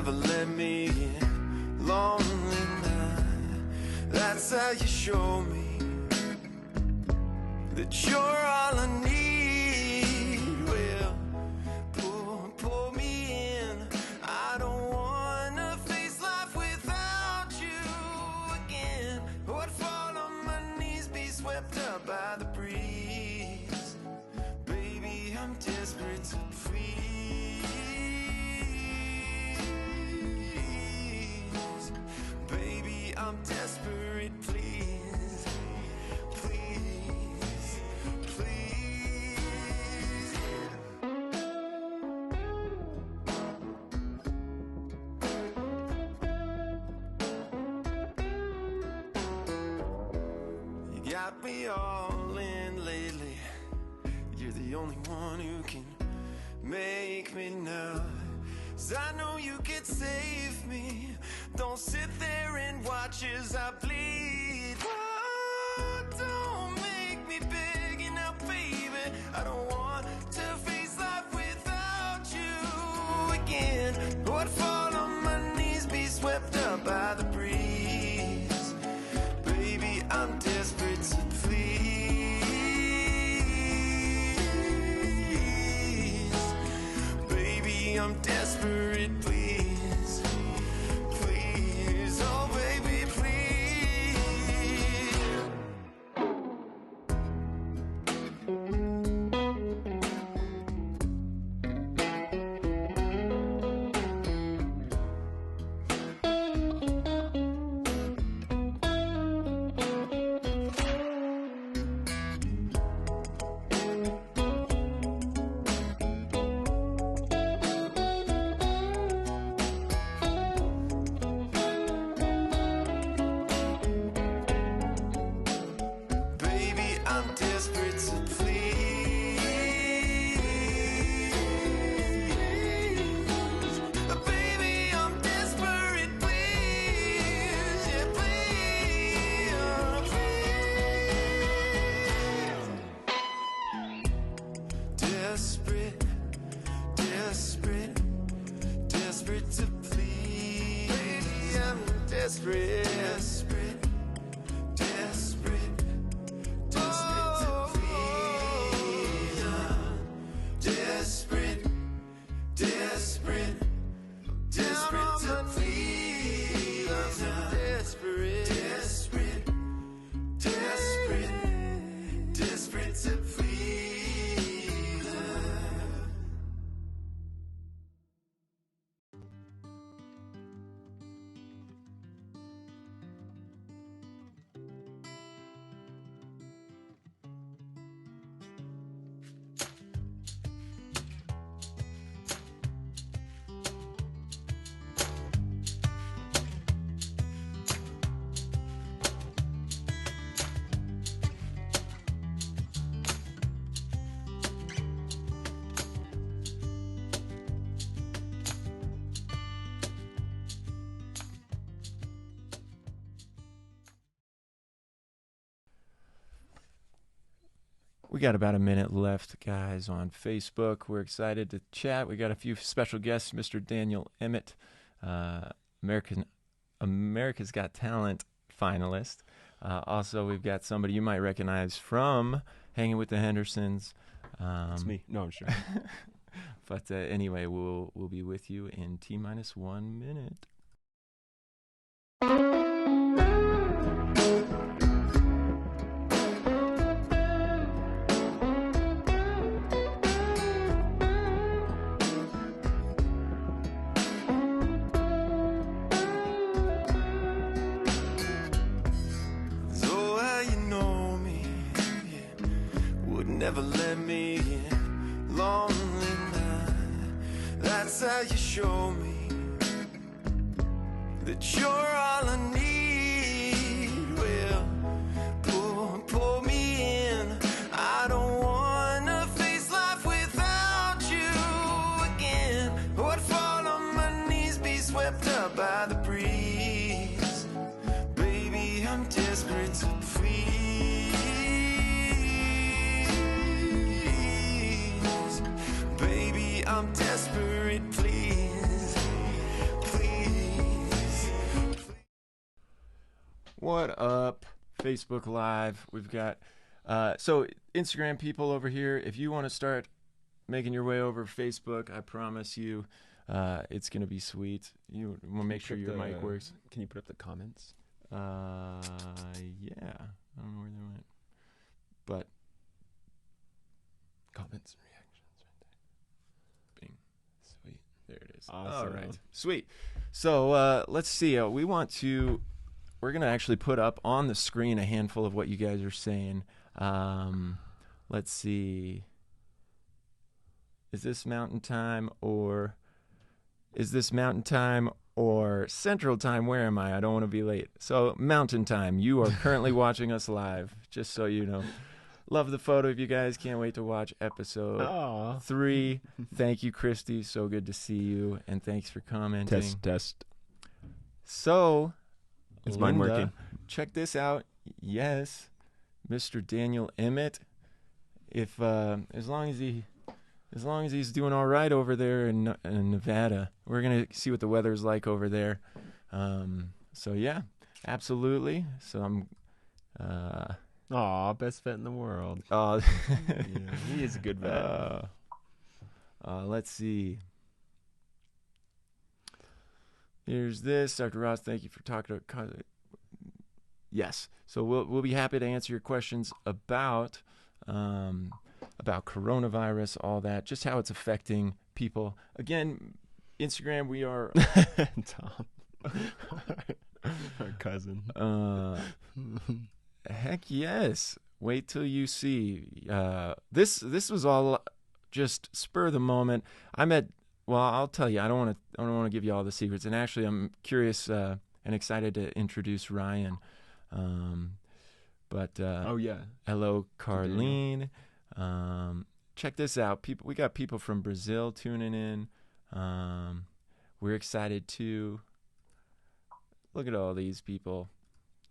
never let me in. Lonely night, that's how you show me that you're all I need. Well, pull me in. I don't wanna face life without you again. Would fall on my knees, be swept up by the breeze. Baby, I'm desperate to please. Baby, I'm desperate, please. Please, please. You got me all in lately. You're the only one who can make me know. 'Cause I know you could save me. Don't sit there and watch as I bleed. Oh, don't make me begging now, baby. I don't want to face life without you again. Would fall on my knees, be swept up by the breeze. Baby, I'm desperate to please. Baby, I'm desperate, please. Please, oh baby, please. Baby, I'm desperate to please. Baby, I'm desperate, please. Yeah, please, oh, please. Desperate, desperate, desperate to please. Baby, I'm desperate, desperate, desperate. Desperate to please. Desperate, desperate, desperate to please. Desperate, desperate, desperate, desperate to please. We got about a minute left, guys, on Facebook. We're excited to chat. We got a few special guests, Mr. Daniel Emmett, America's Got Talent finalist. Also, we've got somebody you might recognize from Hanging with the Hendersons. It's me. No, I'm sure. But anyway, we'll be with you in T-1 minute. So how you know me, yeah, would never let me in. Lonely night, that's how you show me that you're all I need. Well, pull me in. I don't wanna face life without you again. Would fall on my knees, be swept up by the breeze. Baby, I'm desperate to please. Baby, I'm desperate, please. Please. What up? Facebook Live. We've got so Instagram people over here. If you want to start making your way over Facebook, I promise you, it's gonna be sweet. You want to make sure your mic works. Can you put up the comments? Yeah. I don't know where they went, but Comments and reactions right there. bing. Sweet. There it is. Awesome. All right. Sweet. So let's see. We're going to actually put up on the screen a handful of what you guys are saying. Let's see. Is this Mountain Time or Central Time? Where am I? I don't want to be late. So Mountain Time. You are currently watching us live, just so you know. Love the photo of you guys. Can't wait to watch episode 3. Thank you, Christy. So good to see you. And thanks for commenting. Test. So, Is mine Linda, working? check this out. Yes, Mr. Daniel Emmett. If as long as he's doing all right over there in Nevada, we're gonna see what the weather's like over there. So yeah, absolutely. So I'm. Best vet in the world. Yeah, he is a good vet. Let's see. Here's this, Dr. Ross. Thank you for talking to. Yes, so we'll be happy to answer your questions about coronavirus, all that, just how it's affecting people. Again, Instagram. We are Tom, our cousin. Heck yes. Wait till you see. This was all just spur of the moment. I'll tell you. I don't want to give you all the secrets. And actually, I'm curious and excited to introduce Ryan. Hello, Carlene. Check this out. We got people from Brazil tuning in. We're excited too. Look at all these people.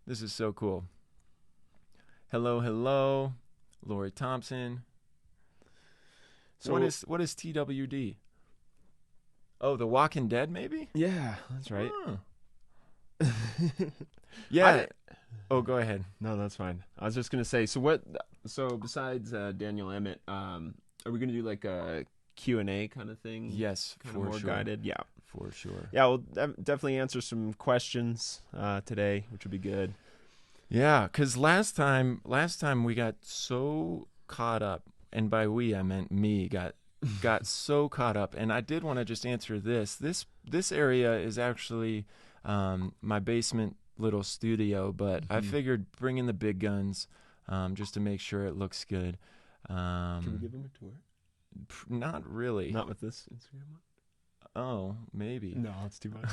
This is so cool. Hello, Lori Thompson. So what is TWD? Oh, The Walking Dead, maybe? Yeah, that's right. Yeah. Oh, go ahead. No, that's fine. I was just gonna say. So besides Daniel Emmett, are we gonna do like a Q&A kind of thing? Yes, kind for of more sure. guided. Yeah, for sure. Yeah, we'll definitely answer some questions today, which would be good. Yeah, because last time we got so caught up, and by we I meant me, got so caught up, and I did want to just answer this. This area is actually my basement little studio, but I figured bring in the big guns just to make sure it looks good. Can we give him a tour? Not really. Not with this Instagram one? Oh, maybe. No, it's too much.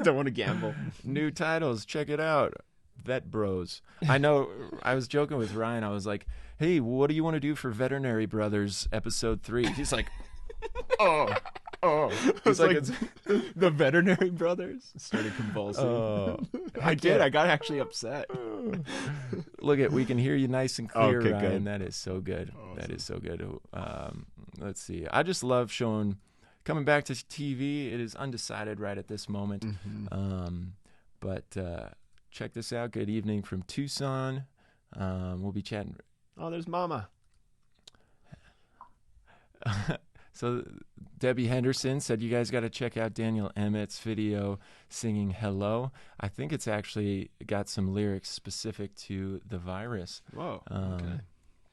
Don't want to gamble. New titles, check it out. Vet Bros. I know. I was joking with Ryan. I was like, "Hey, what do you want to do for Veterinary Brothers episode 3?" He's like, "Oh." It's like it's the Veterinary Brothers started convulsing. I did. I got actually upset. Look we can hear you nice and clear, okay, Ryan. good. That is so good. Awesome. That is so good. Let's see. I just love coming back to TV. It is undecided right at this moment. But check this out. Good evening from Tucson. We'll be chatting. Oh, there's Mama. So Debbie Henderson said you guys got to check out Daniel Emmett's video singing Hello. I think it's actually got some lyrics specific to the virus. Whoa. Okay.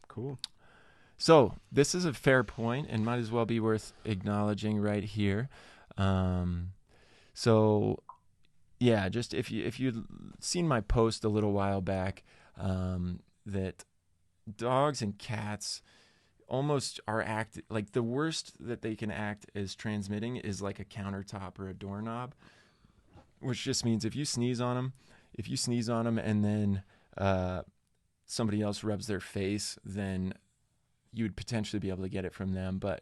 Cool. So this is a fair point and might as well be worth acknowledging right here. So yeah, just if you'd seen my post a little while back, that dogs and cats almost are like the worst that they can act as transmitting is like a countertop or a doorknob, which just means if you sneeze on them and then somebody else rubs their face, then you'd potentially be able to get it from them. But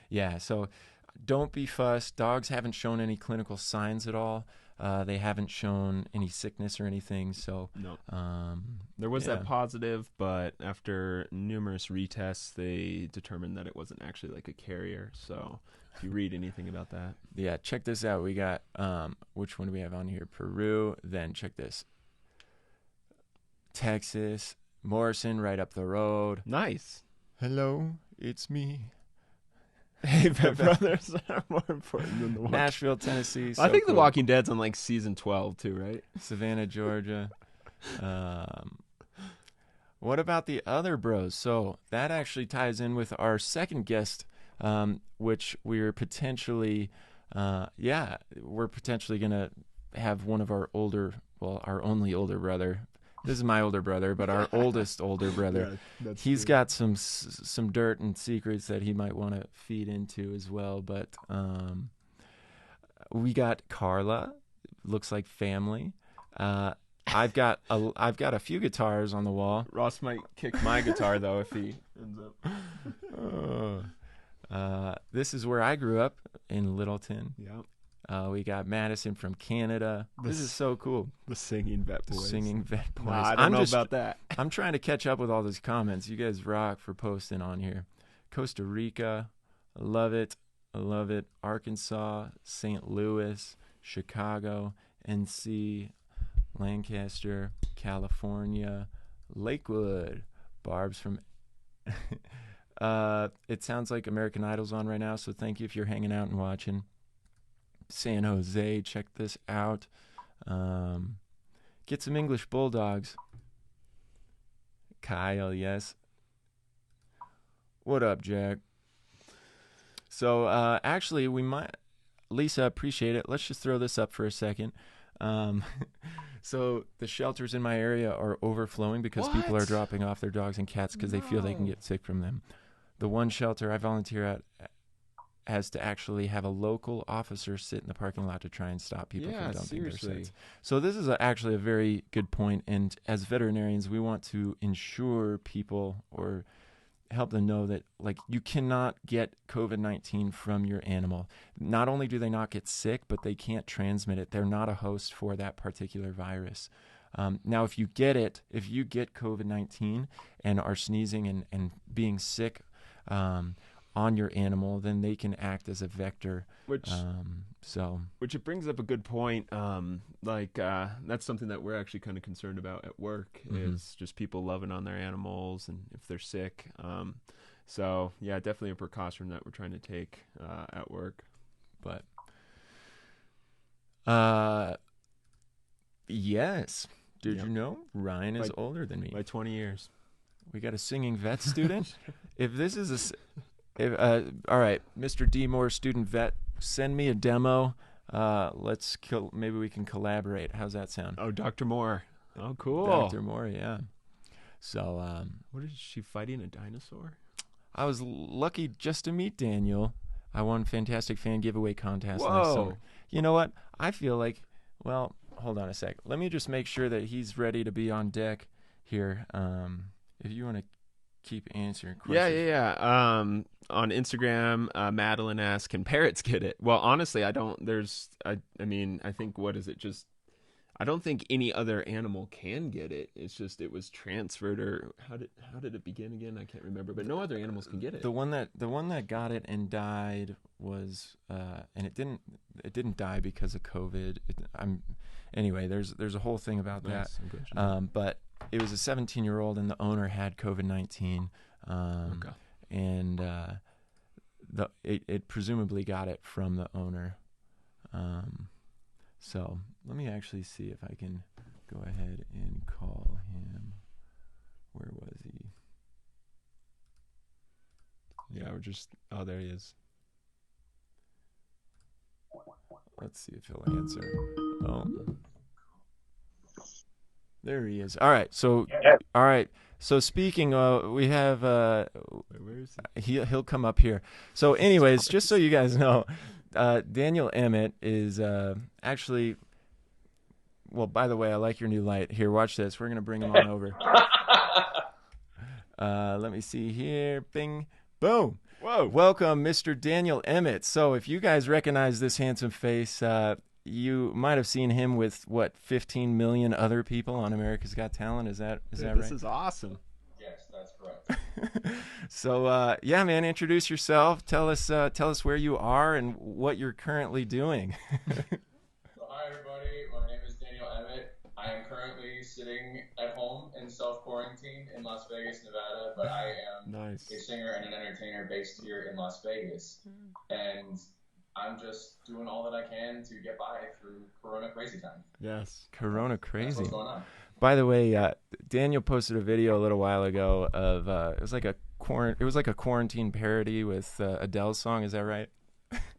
yeah, so don't be fussed. Dogs haven't shown any clinical signs at all. They haven't shown any sickness or anything. So no. There was that positive, but after numerous retests, they determined that it wasn't actually like a carrier. So if you read anything about that. Yeah, check this out. We got, which one do we have on here? Peru. Then check this. Texas. Morrison, right up the road. Nice. Hello, it's me. Hey, Vet Brothers are more important than the Walking Nashville, Tennessee. I think cool. The Walking Dead's on like season 12 too, right? Savannah, Georgia. What about the other bros? So that actually ties in with our second guest, which we're potentially, we're potentially going to have one of our our only older brother. This is my older brother, but our oldest older brother. Yeah, he's got some dirt and secrets that he might want to feed into as well. But we got Carla. Looks like family. I've got a few guitars on the wall. Ross might kick my guitar though if he ends up. This is where I grew up in Littleton. Yeah. We got Madison from Canada. This is so cool. The singing vet boys. Singing vet boys. Nah, I don't know about that. I'm trying to catch up with all those comments. You guys rock for posting on here. Costa Rica, I love it. I love it. Arkansas, St. Louis, Chicago, NC, Lancaster, California, Lakewood. Barb's from... it sounds like American Idol's on right now, so thank you if you're hanging out and watching. San Jose, check this out. Get some English Bulldogs. Kyle, yes. What up, Jack? So, actually, we might... Lisa, appreciate it. Let's just throw this up for a second. So, the shelters in my area are overflowing because people are dropping off their dogs and cats because they feel they can get sick from them. The one shelter I volunteer at has to actually have a local officer sit in the parking lot to try and stop people from dumping their sets. So this is actually a very good point. And as veterinarians, we want to ensure people or help them know that, like, you cannot get COVID-19 from your animal. Not only do they not get sick, but they can't transmit it. They're not a host for that particular virus. Now, if you get COVID-19 and are sneezing and being sick on your animal, then they can act as a vector. Which it brings up a good point. That's something that we're actually kind of concerned about at work, is just people loving on their animals and if they're sick. So yeah, definitely a precaution that we're trying to take at work. But yes, did you know Ryan is older than me by 20 years? We got a singing vet student. If this is all right, Mr. D. Moore, student vet, send me a demo. Maybe we can collaborate. How's that sound? Oh, Dr. Moore. Oh, cool. Dr. Moore, yeah. So, what is she fighting, a dinosaur? I was lucky just to meet Daniel. I won Fantastic Fan Giveaway contest last summer. You know what? I feel like, well, hold on a sec. Let me just make sure that he's ready to be on deck here. If you want to keep answering questions. Yeah. On Instagram, Madeline asks, can parrots get it? Well, honestly, I don't. I think, what is it? Just, I don't think any other animal can get it. It's just it was transferred, or how did it begin again? I can't remember. But no other animals can get it. The one that got it and died was, and it didn't die because of COVID. Anyway. There's a whole thing about that. But it was a 17-year-old, and the owner had COVID-19. Okay. And it presumably got it from the owner. So let me actually see if I can go ahead and call him. Where was he? Yeah, there he is. Let's see if he'll answer. Oh. There he is. All right. So speaking, we have where is he? He'll come up here. So anyways, just so you guys know, Daniel Emmett is actually, well, by the way, I like your new light. Here, watch this. We're going to bring him on over. Let me see here. Bing. Boom. Whoa. Welcome, Mr. Daniel Emmett. So if you guys recognize this handsome face, you might have seen him with, 15 million other people on America's Got Talent. Is that right? This is awesome. Yes, that's correct. So, yeah, man, introduce yourself. Tell us where you are and what you're currently doing. So, hi, everybody. My name is Daniel Emmett. I am currently sitting at home in self-quarantine in Las Vegas, Nevada, but I am a singer and an entertainer based here in Las Vegas. And I'm just doing all that I can to get by through Corona crazy time. Yes. Corona crazy. That's what's going on. By the way, Daniel posted a video a little while ago of it was like a quarantine parody with Adele's song. Is that right?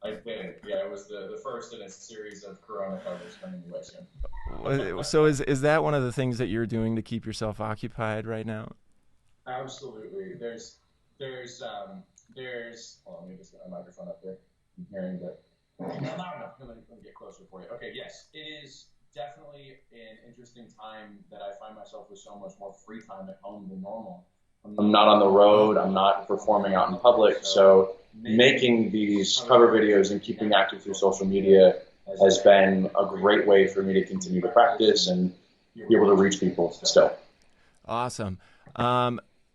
I did. Yeah, it was the first in a series of Corona covers coming your way soon. So is that one of the things that you're doing to keep yourself occupied right now? Absolutely. There's hold on, let me just get my microphone up there. I'm hearing that. No. Let me get closer for you. Okay, yes. It is definitely an interesting time that I find myself with so much more free time at home than normal. I'm not on the road, I'm not performing out in public, so making these cover videos and keeping active through social media has been a great way for me to continue to practice and be able to reach people still. Awesome.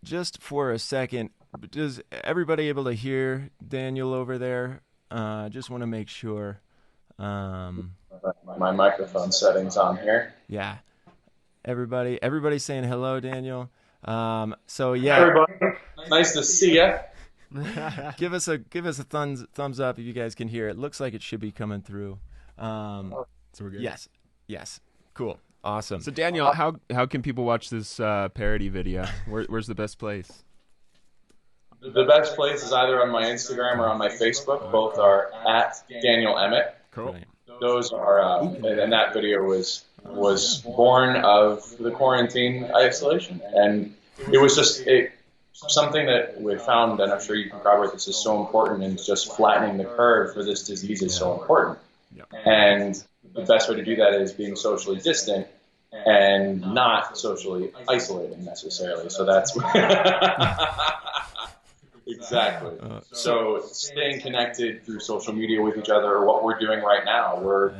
Just for a second, is everybody able to hear Daniel over there? Just want to make sure. My microphone settings on here. Yeah. Everybody's saying hello, Daniel. So yeah. Everybody, nice to see you. give us a thumbs up if you guys can hear it. Looks like it should be coming through. So we're good. Yes. Cool. Awesome. So Daniel, how can people watch this parody video? Where's the best place? The best place is either on my Instagram or on my Facebook. Both are at Daniel Emmett. Cool. Those are, and that video was born of the quarantine isolation, and it was just something that we found, and I'm sure you can corroborate this, is so important, and just flattening the curve for this disease is so important. And the best way to do that is being socially distant and not socially isolating necessarily. So that's exactly. So staying connected through social media with each other, or what we're doing right now, we're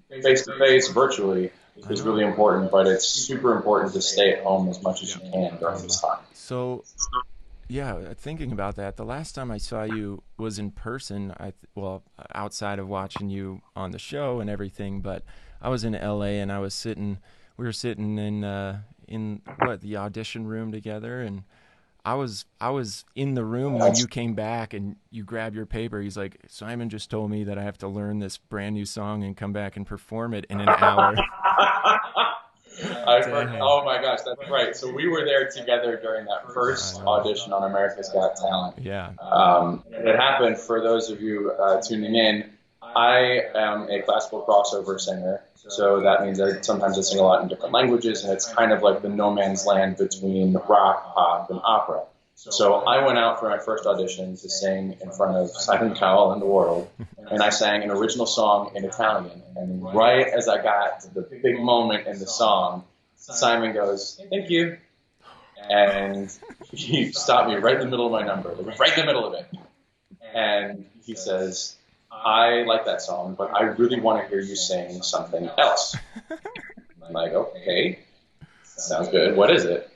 face to face virtually, is really important, but it's super important to stay at home as much as you can during this time. So, yeah, thinking about that, the last time I saw you was in person, outside of watching you on the show and everything, but I was in LA and we were sitting in the audition room together, and I was in the room when you came back and you grabbed your paper. He's like, Simon just told me that I have to learn this brand new song and come back and perform it in an hour. Oh my gosh, that's right. So we were there together during that first audition on America's Got Talent. Yeah. It happened, for those of you tuning in, I am a classical crossover singer. So that means that sometimes I sing a lot in different languages, and it's kind of like the no man's land between rock, pop, and opera. So I went out for my first audition to sing in front of Simon Cowell and the world, and I sang an original song in Italian. And right as I got to the big moment in the song, Simon goes, "Thank you." And he stopped me right in the middle of my number, right in the middle of it. And he says, "I like that song, but I really want to hear you sing something else." I'm like, "Okay, sounds good. What is it?"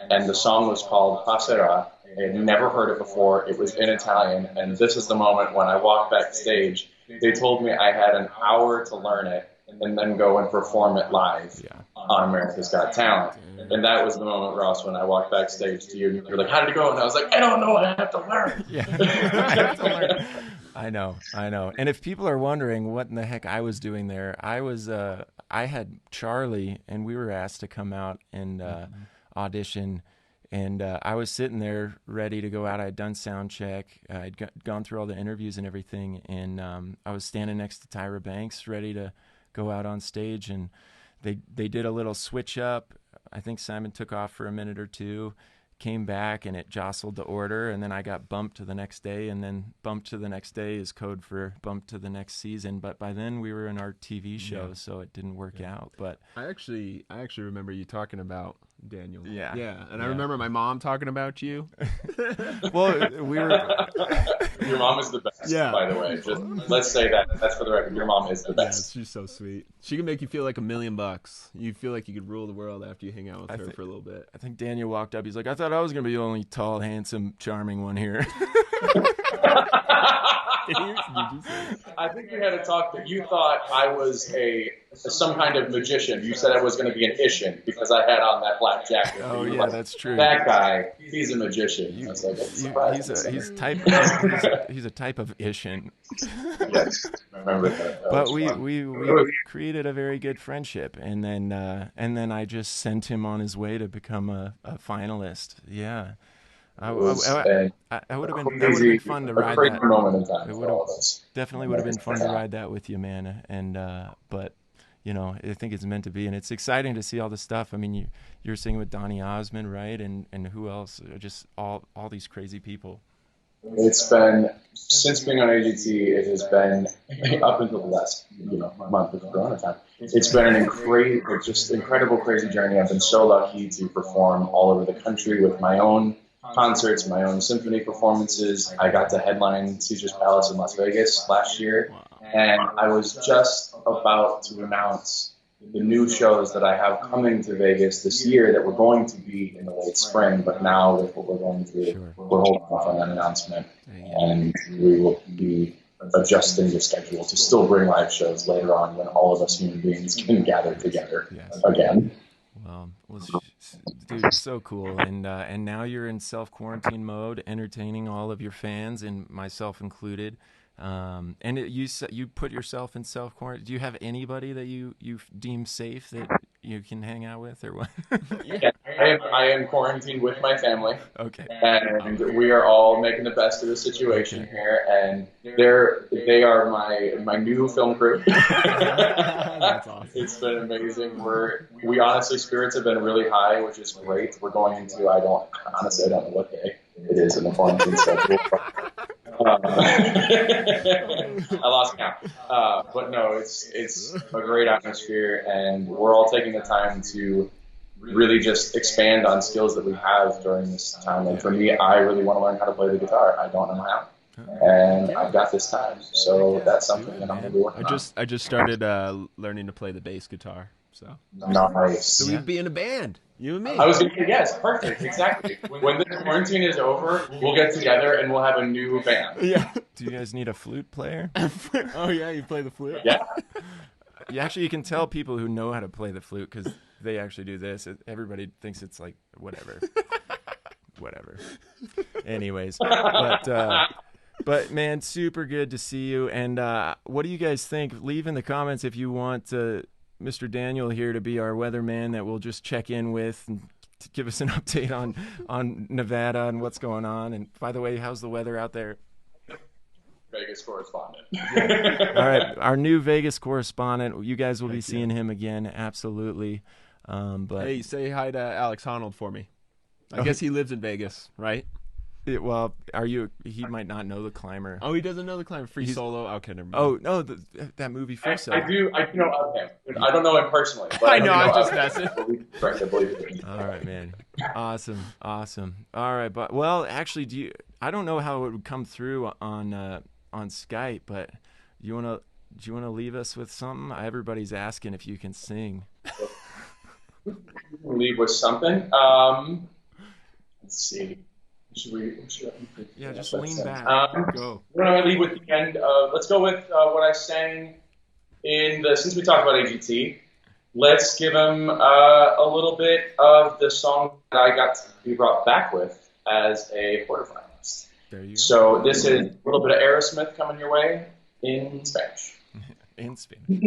And the song was called Passerà. I had never heard it before. It was in Italian, and this is the moment when I walked backstage. They told me I had an hour to learn it and then go and perform it live on America's Got Talent. And that was the moment, Ross, when I walked backstage to you, and you were like, "How did it go?" And I was like, "I don't know. I have to learn." I have to learn. I know. And if people are wondering what in the heck I was doing there, I had Charlie, and we were asked to come out and audition, and I was sitting there ready to go out. I had done sound check. I'd gone through all the interviews and everything, and I was standing next to Tyra Banks, ready to go out on stage, and they did a little switch up. I think Simon took off for a minute or two, came back, and it jostled the order, and then I got bumped to the next day, and then bumped to the next day is code for bumped to the next season. But by then we were in our TV show, so it didn't work out. But I actually remember you talking about Daniel. Yeah. And I remember my mom talking about you. Well, we were. Your mom is the best, by the way. Just let's say that. That's for the record. Your mom is the best. Yeah, she's so sweet. She can make you feel like $1 million. You feel like you could rule the world after you hang out with her for a little bit. I think Daniel walked up. He's like, "I thought I was going to be the only tall, handsome, charming one here." I think we had a talk that you thought I was some kind of magician. You said I was going to be an Ishin because I had on that black jacket. Oh yeah, like, that's true. That guy, he's a magician. I was like, he's a type of Ishin. Yes, I remember that. But we created a very good friendship, and then I just sent him on his way to become a finalist. Yeah. I would have been. That would have been fun to ride that. Moment in time it for all of us. Definitely would have been fun to ride that with you, man. And but you know, I think it's meant to be, and it's exciting to see all the stuff. I mean, you're singing with Donny Osmond, right? And who else? Just all these crazy people. It's been, since being on AGT, it has been up until the last month of Corona time. It's been an incredible, crazy journey. I've been so lucky to perform all over the country with my own concerts, my own symphony performances. I got to headline Caesar's Palace in Las Vegas last year, and I was just about to announce the new shows that I have coming to Vegas this year that were going to be in the late spring, but now with what we're going through, we're holding off on that announcement, and we will be adjusting the schedule to still bring live shows later on when all of us human beings can gather together again. Well, dude, it's so cool, and now you're in self-quarantine mode, entertaining all of your fans and myself included. And you put yourself in self-quarantine. Do you have anybody that you deem safe that you can hang out with, or what? Yeah, I am quarantined with my family. Okay. And we are all making the best of the situation here, and they are my new film crew. That's awesome. It's been amazing. We honestly, spirits have been really high, which is great. We're going into I don't know what day it is in the quarantine schedule. I lost count. But no, it's a great atmosphere, and we're all taking the time to really just expand on skills that we have during this time. And for me, I really want to learn how to play the guitar. I don't know how, and I've got this time, so that's something that I'm going to be working on. I just started learning to play the bass guitar. So nice. So we'd be in a band, you and me. I was going to say yes, perfect, exactly. When the quarantine is over, we'll get together and we'll have a new band. Yeah. Do you guys need a flute player? Oh yeah, you play the flute. Yeah. You can tell people who know how to play the flute because they actually do this. Everybody thinks it's like whatever. Anyways, but man, super good to see you. And what do you guys think? Leave in the comments if you want Mr. Daniel here to be our weatherman that we'll just check in with and give us an update on Nevada and what's going on. And by the way, how's the weather out there? Vegas correspondent. All right, our new Vegas correspondent. You guys will be seeing him again, absolutely. But hey, say hi to Alex Honnold for me. I guess he lives in Vegas, right? Well, he might not know The Climber. Oh, he doesn't know The Climber. Free Solo. Okay, never mind. Oh no, that movie Free Solo. I do know of him. I don't know him personally. But I know. I'm just messing. All right, man. Awesome. All right, but well, actually, I don't know how it would come through on Skype, but do you want to leave us with something? Everybody's asking if you can sing. Leave with something. Let's see. Yeah, just lean back. Go. We're going to leave with the end of. Let's go with what I sang since we talked about AGT. Let's give him a little bit of the song that I got to be brought back with as a quarterfinalist. There you go. So this is a little bit of Aerosmith coming your way in Spanish. In Spanish.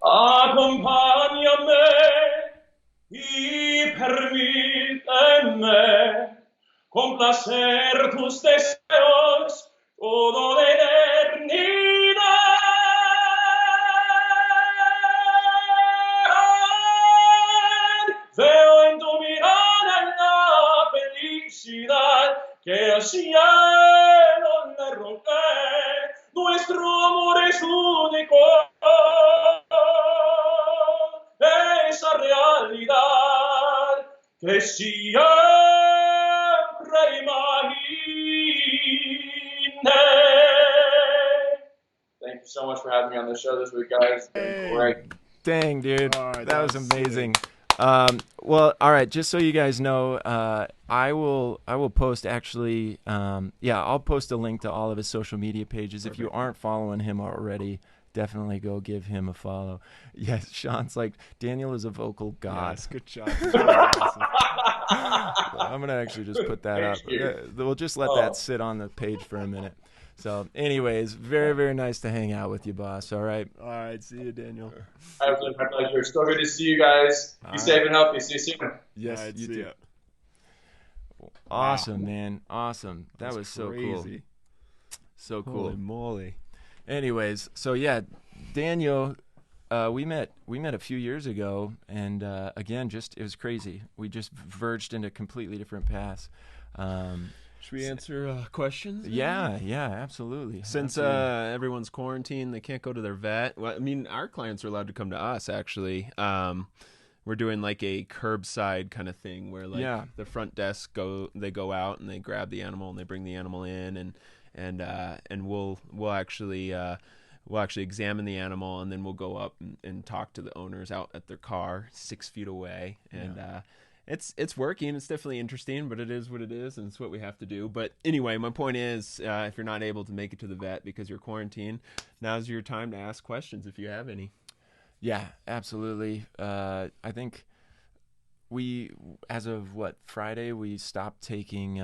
Acompáñame y permíteme complacer tus deseos todo de eternidad. Veo en tu mirada la felicidad que al cielo le rogué. Nuestro amor es único. Esa realidad que siempre imaginé. Thank you so much for having me on the show this week, guys. It's been great. Dang, dude. That was amazing. Well, all right. Just so you guys know, I will post actually. I'll post a link to all of his social media pages. Perfect. If you aren't following him already, definitely go give him a follow. Yes, Sean's like, Daniel is a vocal god. Yes, good job. Awesome. I'm gonna actually just put that up. We'll just let that sit on the page for a minute. So, anyways, very, very nice to hang out with you, boss. All right. All right. See you, Daniel. Absolutely, my pleasure. Still good to see you guys. Be safe and healthy. See you soon. Yes, right, you see too. Ya. Awesome, man. Awesome. That was so cool. So cool. Holy moly. Anyways, so yeah, Daniel, we met a few years ago, and again, it was crazy. We just verged into completely different paths. Should we answer questions? Yeah, absolutely. Since everyone's quarantined, they can't go to their vet. Well, I mean, our clients are allowed to come to us, actually. We're doing like a curbside kind of thing where the front desk go out and they grab the animal and they bring the animal in and we'll actually examine the animal, and then we'll go up and talk to the owners out at their car 6 feet away. And it's working. It's definitely interesting, but it is what it is, and it's what we have to do. But anyway, my point is, if you're not able to make it to the vet because you're quarantined, now's your time to ask questions if you have any. Yeah, absolutely. I think we, as of Friday, we stopped taking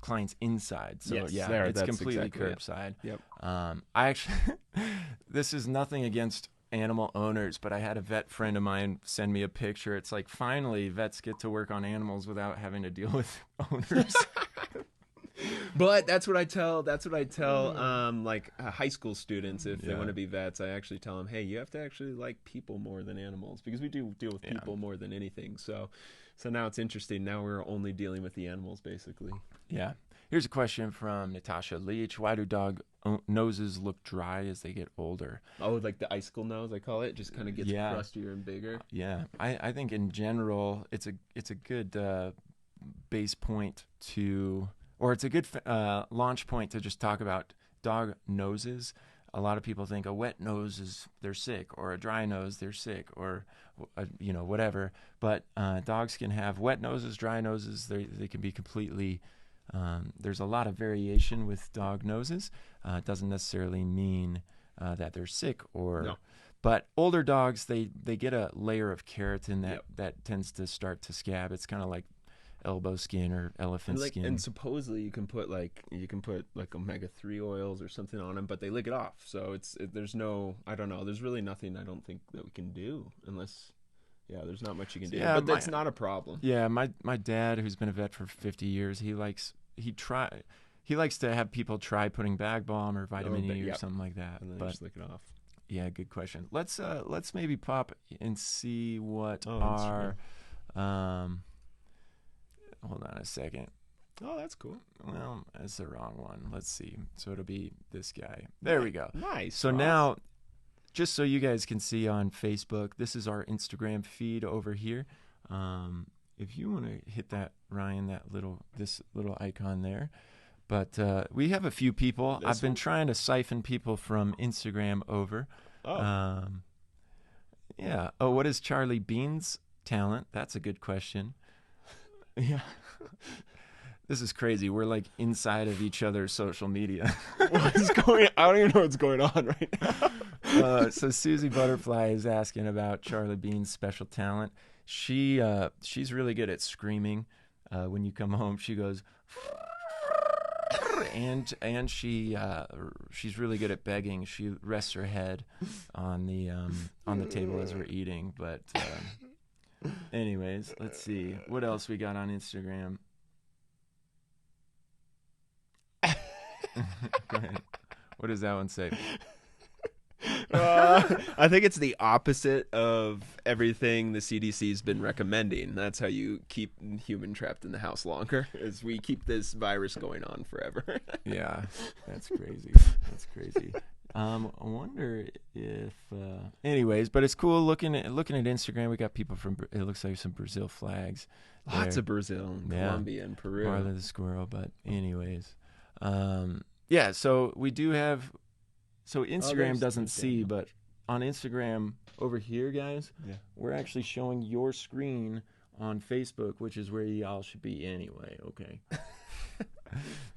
clients inside. So it's completely exactly curbside. Yep. I actually, this is nothing against animal owners, but I had a vet friend of mine send me a picture. It's like, finally vets get to work on animals without having to deal with owners. But that's what I tell like high school students if they want to be vets. I actually tell them, hey, you have to actually like people more than animals, because we do deal with people more than anything. So now it's interesting. Now we're only dealing with the animals, basically. Yeah. Here's a question from Natasha Leach. Why do dog noses look dry as they get older? Oh, like the icicle nose, I call it. Just kind of gets crustier and bigger. Yeah. I think in general, it's a good base point to, or it's a good launch point to just talk about dog noses. A lot of people think a wet nose is they're sick, or a dry nose they're sick, or whatever. But dogs can have wet noses, dry noses. They can be completely. There's a lot of variation with dog noses. It doesn't necessarily mean that they're sick No. But older dogs, they get a layer of keratin that tends to start to scab. It's kind of elbow skin or elephant skin. And supposedly you can put like omega-3 oils or something on them, but they lick it off. So there's no, I don't know. There's really nothing I don't think that we can do unless, there's not much you can do. Yeah, but that's not a problem. Yeah, my dad, who's been a vet for 50 years, he likes to have people try putting bag balm or vitamin E or something like that. And then just lick it off. Yeah, good question. Let's maybe pop and see what hold on a second. Oh, that's cool. Well, that's the wrong one. Let's see. So it'll be this guy. There we go. Nice. So now, just so you guys can see on Facebook, this is our Instagram feed over here. If you want to hit that, Ryan, this little icon there. But we have a few people. I've been trying to siphon people from Instagram over. Oh. Yeah. Oh, what is Charlie Bean's talent? That's a good question. Yeah. This is crazy. We're like inside of each other's social media. What's going on? I don't even know what's going on right now. So Susie Butterfly is asking about Charlie Bean's special talent. She's really good at screaming. When you come home, she goes, and she's really good at begging. She rests her head on the table as we're eating. But anyways, let's see what else we got on Instagram. Go ahead. What does that one say? I think it's the opposite of everything the CDC's been recommending. That's how you keep human trapped in the house longer, is we keep this virus going on forever. Yeah, that's crazy. That's crazy. I wonder if anyways, but it's cool looking at Instagram. We got people from, it looks like some Brazil flags. Lots of Brazil and Colombia and Peru. Marla the squirrel, but anyways. So we do have, so Instagram doesn't see, but on Instagram over here, guys, Yeah. we're actually showing your screen on Facebook, which is where y'all should be anyway. Okay.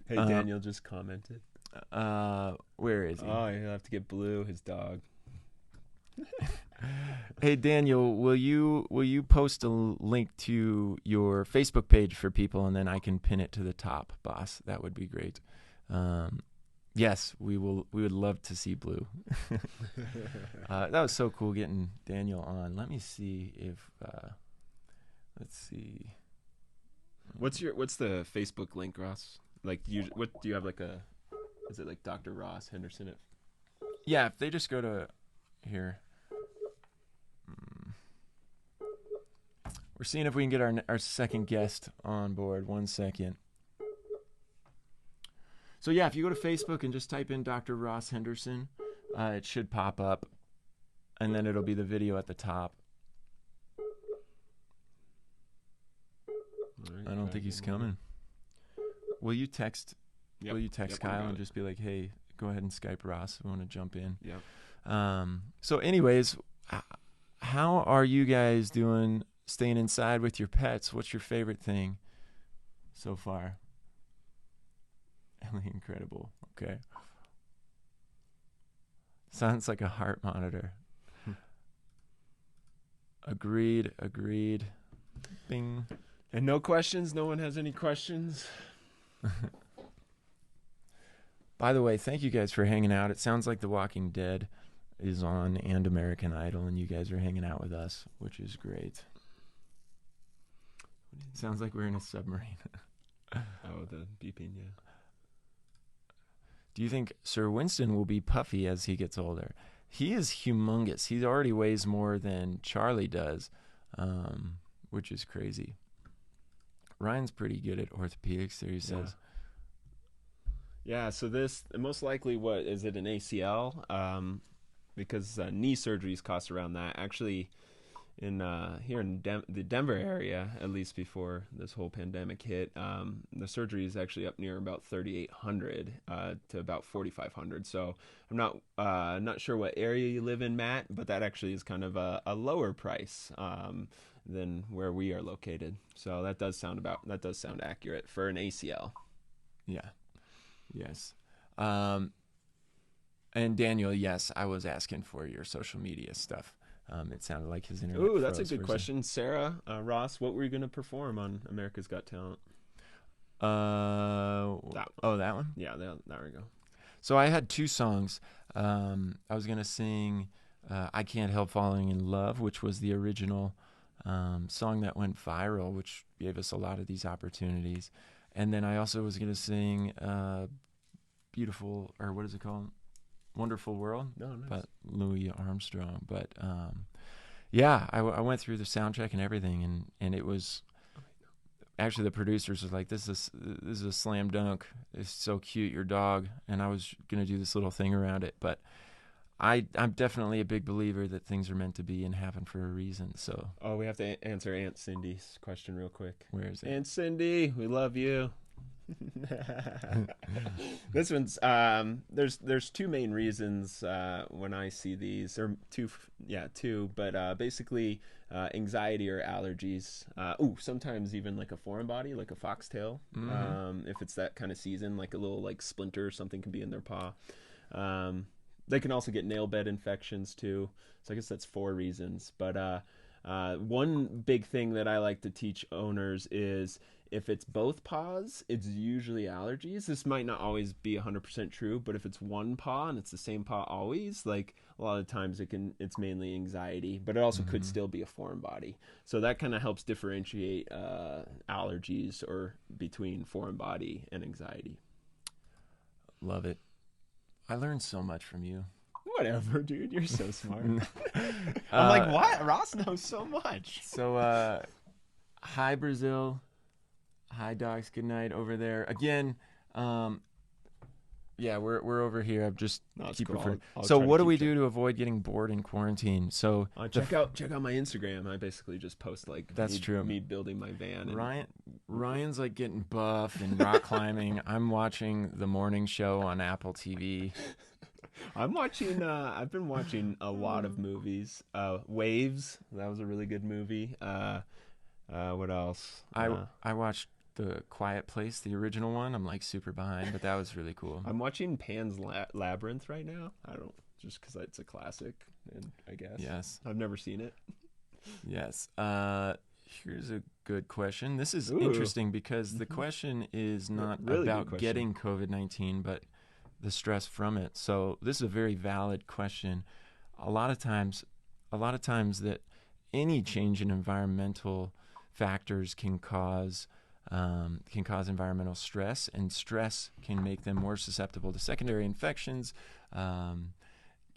Hey, Daniel just commented. Where is he? Oh, you'll have to get Blue, his dog. Hey, Daniel, will you post a link to your Facebook page for people, and then I can pin it to the top, boss? That would be great. Yes, we will. We would love to see Blue. That was so cool getting Daniel on. Let me see if. Let's see. What's the Facebook link, Ross? Like, what do you have? Like is it like Dr. Ross Henderson? Yeah, if they just go to here. We're seeing if we can get our second guest on board. 1 second. So yeah, if you go to Facebook and just type in Dr. Ross Henderson, it should pop up, and then it'll be the video at the top. Right, I don't think he's coming. Will you text? Yep. Will you text Yep, I Kyle got and it. just be like, "Hey, go ahead and Skype Ross. We want to jump in." Yeah. So, anyways, how are you guys doing? Staying inside with your pets? What's your favorite thing so far? Ellie, incredible. Okay. Sounds like a heart monitor. Agreed. Bing. And no questions? No one has any questions? By the way, thank you guys for hanging out. It sounds like The Walking Dead is on and American Idol, and you guys are hanging out with us, which is great. Sounds like we're in a submarine. Oh, the beeping, yeah. Do you think Sir Winston will be puffy as he gets older? He is humongous. He already weighs more than Charlie does, which is crazy. Ryan's pretty good at orthopedics, there he says. Yeah, so this, most likely, what, is it an ACL? Because knee surgeries cost around that. Actually, here in the Denver area, at least before this whole pandemic hit, the surgery is actually up near about $3,800 to about $4,500. So I'm not sure what area you live in, Matt, but that actually is kind of a lower price than where we are located. So that does sound accurate for an ACL. Yeah. Yes. And Daniel, yes, I was asking for your social media stuff. It sounded like his internet. Ooh, that's a good question. Sarah, Ross, what were you going to perform on America's Got Talent? That one? Yeah, there we go. So I had 2 songs. I was going to sing I Can't Help Falling in Love, which was the original song that went viral, which gave us a lot of these opportunities. And then I also was going to sing Beautiful, or what is it called? Wonderful World, Nice. But Louis Armstrong. But yeah, I went through the soundtrack and everything, and it was actually the producers was like, this is a slam dunk. It's so cute, your dog. And I was gonna do this little thing around it, but I'm definitely a big believer that things are meant to be and happen for a reason. So we have to answer Aunt Cindy's question real quick. where is it? Aunt Cindy, we love you. This one's there's 2 main reasons when I see these, or two, but basically anxiety or allergies. Sometimes even like a foreign body, like a foxtail. If it's that kind of season, like a little like splinter or something can be in their paw. They can also get nail bed infections too. So I guess that's 4 reasons. But one big thing that I like to teach owners is, if it's both paws, it's usually allergies. This might not always be 100% true, but if it's one paw and it's the same paw always, like a lot of times it's mainly anxiety, but it also could still be a foreign body. So that kind of helps differentiate allergies or between foreign body and anxiety. Love it. I learned so much from you. Whatever, dude. You're so smart. I'm like, what? Ross knows so much. So, hi, Brazil. Hi, dogs. Good night over there. Again, yeah, we're over here. I'm just keep cool. referring. I'll So try to what do keep we track. do to avoid getting bored in quarantine? So Check out my Instagram. I basically just post like That's true. me building my van. And Ryan's like getting buff and rock climbing. I'm watching the morning show on Apple TV. I'm watching. I've been watching a lot of movies. Waves. That was a really good movie. What else? I watched The Quiet Place, the original one. I'm like super behind, but that was really cool. I'm watching Pan's Labyrinth right now. I don't just because it's a classic, and I guess. Yes. I've never seen it. Yes. Here's a good question. This is Ooh. interesting because the question is not Really good about question. getting COVID-19, but the stress from it. So this is a very valid question. A lot of times that any change in environmental factors can cause environmental stress, and stress can make them more susceptible to secondary infections.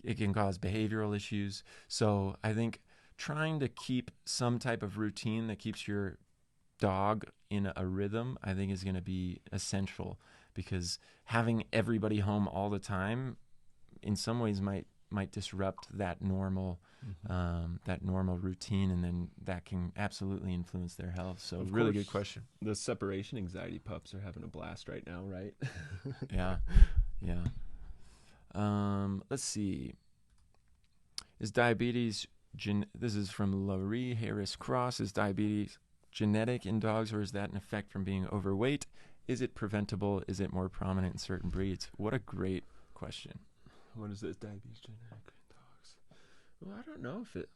It can cause behavioral issues. So I think trying to keep some type of routine that keeps your dog in a rhythm, I think, is going to be essential, because having everybody home all the time in some ways might disrupt that normal routine, and then that can absolutely influence their health. So Of really course, good question. The separation anxiety pups are having a blast right now, right? Yeah. Let's see. Is diabetes this is from Laurie Harris Cross. Is diabetes genetic in dogs, or is that an effect from being overweight? Is it preventable? Is it more prominent in certain breeds? What a great question. What is this diabetes genetic in dogs? Well, I don't know if it.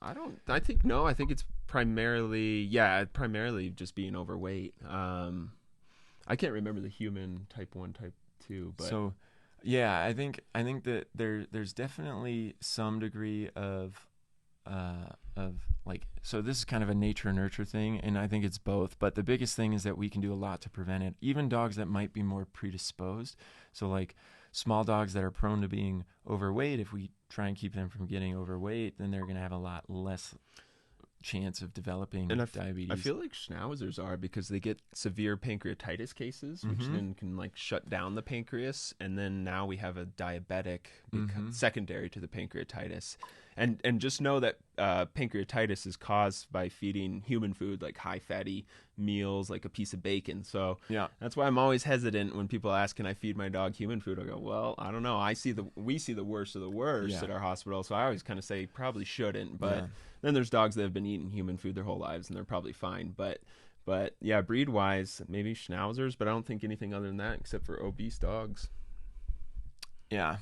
I think no. I think it's primarily just being overweight. I can't remember the human type 1, type 2, but So, yeah, I think that there's definitely some degree of like, so this is kind of a nature nurture thing, and I think it's both, but the biggest thing is that we can do a lot to prevent it. Even dogs that might be more predisposed, so like small dogs that are prone to being overweight, if we try and keep them from getting overweight, then they're going to have a lot less chance of developing diabetes. I feel like schnauzers are, because they get severe pancreatitis cases, which then can like shut down the pancreas, and then now we have a diabetic secondary to the pancreatitis. And just know that pancreatitis is caused by feeding human food, like high fatty meals, like a piece of bacon. So Yeah. that's why I'm always hesitant when people ask, can I feed my dog human food? I go, well, I don't know. We see the worst of the worst at our hospital. So I always kind of say probably shouldn't. But then there's dogs that have been eating human food their whole lives, and they're probably fine. But yeah, breed wise, maybe schnauzers, but I don't think anything other than that except for obese dogs. Yeah.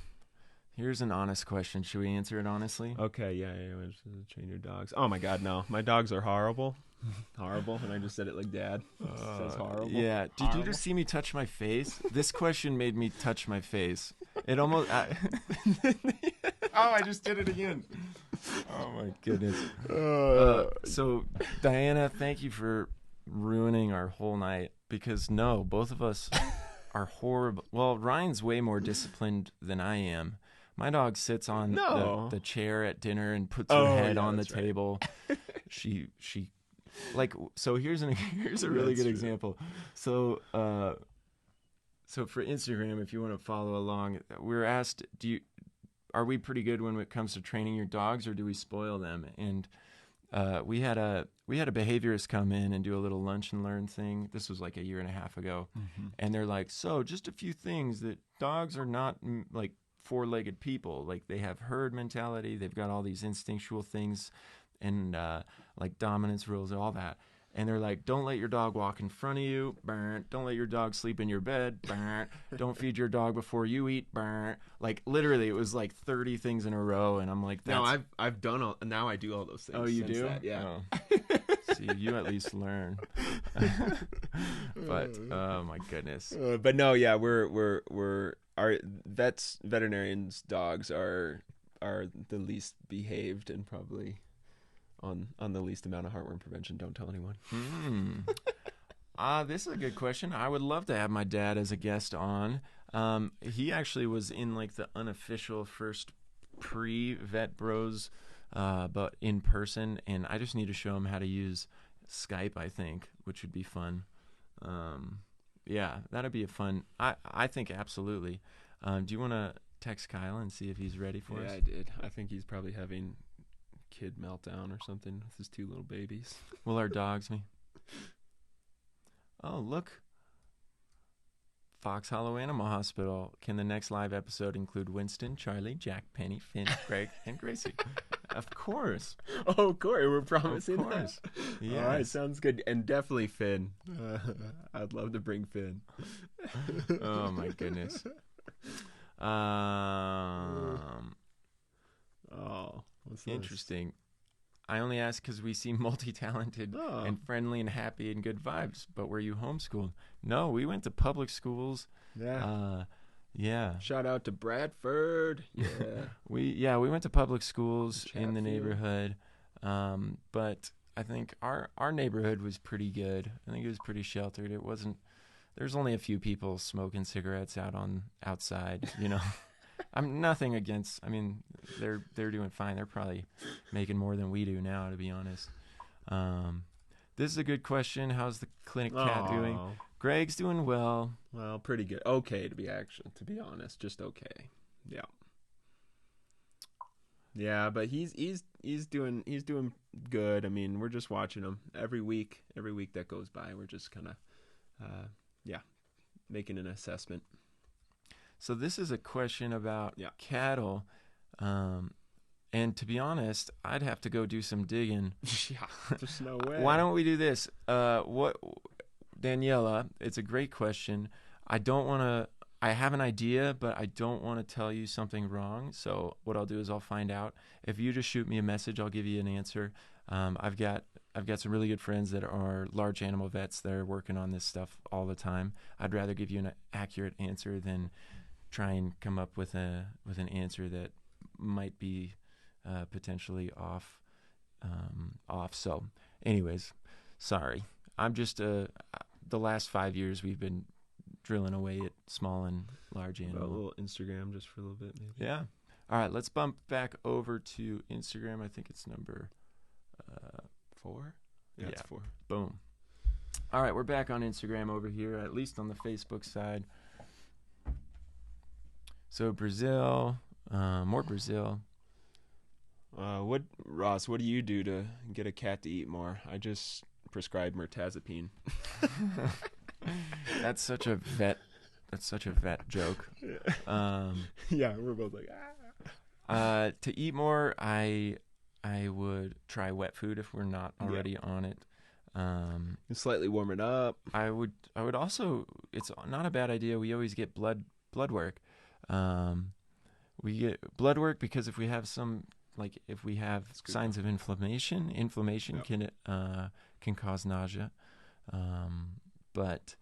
Here's an honest question. Should we answer it honestly? Okay, yeah. Train your dogs. Oh my God, no. My dogs are horrible. Horrible, and I just said it like Dad. Says horrible. Yeah. Did you just see me touch my face? This question made me touch my face. It almost... I just did it again. Oh my goodness. So, Diana, thank you for ruining our whole night, because no, both of us are horrible. Well, Ryan's way more disciplined than I am. My dog sits on the chair at dinner and puts her head on the table. She like, so here's a really good example. So for Instagram, if you want to follow along, we're asked, are we pretty good when it comes to training your dogs, or do we spoil them? And we had a behaviorist come in and do a little lunch and learn thing. This was like a year and a half ago. And they're like, so just a few things, that dogs are not like four-legged people. Like, they have herd mentality. They've got all these instinctual things, and like dominance rules and all that. And they're like, don't let your dog walk in front of you. Burn. Don't let your dog sleep in your bed. Burn. Don't feed your dog before you eat. Burn. Like, literally, it was like 30 things in a row, and I'm like, that's... No, I've done all. Now I do all those things. Oh, you do? That, yeah. Oh. See, you at least learn. But oh my goodness. But no, yeah, we're our veterinarians' dogs are the least behaved, and probably on the least amount of heartworm prevention. Don't tell anyone. This is a good question. I would love to have my dad as a guest on. He actually was in like the unofficial first pre-Vet Bros, but in person, and I just need to show him how to use Skype, I think, which would be fun. Yeah, that'd be a fun. I think absolutely. Do you want to text Kyle and see if he's ready for us? Yeah, I did. I think he's probably having kid meltdown or something with his two little babies. Will our dogs me? Oh, look. Fox Hollow Animal Hospital. Can the next live episode include Winston, Charlie, Jack, Penny, Finn, Greg, and Gracie? Of course. Oh, Corey, we're promising Of course. that. Yes. All right, sounds good. And definitely Finn. I'd love to bring Finn. Oh, my goodness. What's this? Interesting. I only ask because we seem multi-talented and friendly and happy and good vibes. But were you homeschooled? No, we went to public schools. Yeah. Yeah. Shout out to Bradford. Yeah. we went to public schools in the Chatfield. neighborhood. But I think our neighborhood was pretty good. I think it was pretty sheltered. It wasn't. There's only a few people smoking cigarettes outside. You know. I'm nothing against. I mean, they're doing fine. They're probably making more than we do now, to be honest. This is a good question. How's the clinic cat doing? Greg's doing well. Well, pretty good. Okay, to be honest, just okay. Yeah. Yeah, but he's doing good. I mean, we're just watching him every week that goes by. We're just kind of making an assessment. So this is a question about cattle. And to be honest, I'd have to go do some digging. Yeah, there's no way. Why don't we do this? Daniela, it's a great question. I have an idea, but I don't want to tell you something wrong. So what I'll do is I'll find out. If you just shoot me a message, I'll give you an answer. I've got some really good friends that are large animal vets that are working on this stuff all the time. I'd rather give you an accurate answer than try and come up with an answer that might be potentially off. So anyways, sorry. I'm just the last 5 years we've been drilling away at small and large animals. A little Instagram just for a little bit, maybe. Yeah. All right, let's bump back over to Instagram. I think it's number 4. Yeah, it's 4. Boom. All right, we're back on Instagram over here, at least on the Facebook side. So Brazil, more Brazil. Ross, what do you do to get a cat to eat more? I just prescribed mirtazapine. That's such a vet joke. Yeah, we're both like, to eat more, I would try wet food if we're not already on it. Slightly warm it up. I would also. It's not a bad idea. We always get blood work. We get blood work because if we have signs of inflammation can cause nausea. But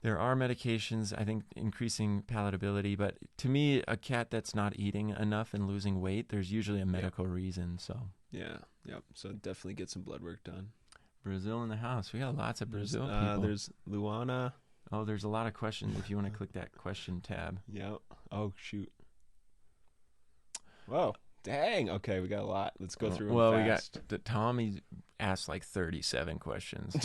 there are medications, I think, increasing palatability. But to me, a cat that's not eating enough and losing weight, there's usually a medical reason. So So definitely get some blood work done. Brazil in the house. We got lots of Brazil people. There's Luana. Oh, there's a lot of questions if you want to click that question tab. Yeah. Oh, shoot. Whoa. Dang. Okay, we got a lot. Let's go through them fast. We got Tommy asked like 37 questions.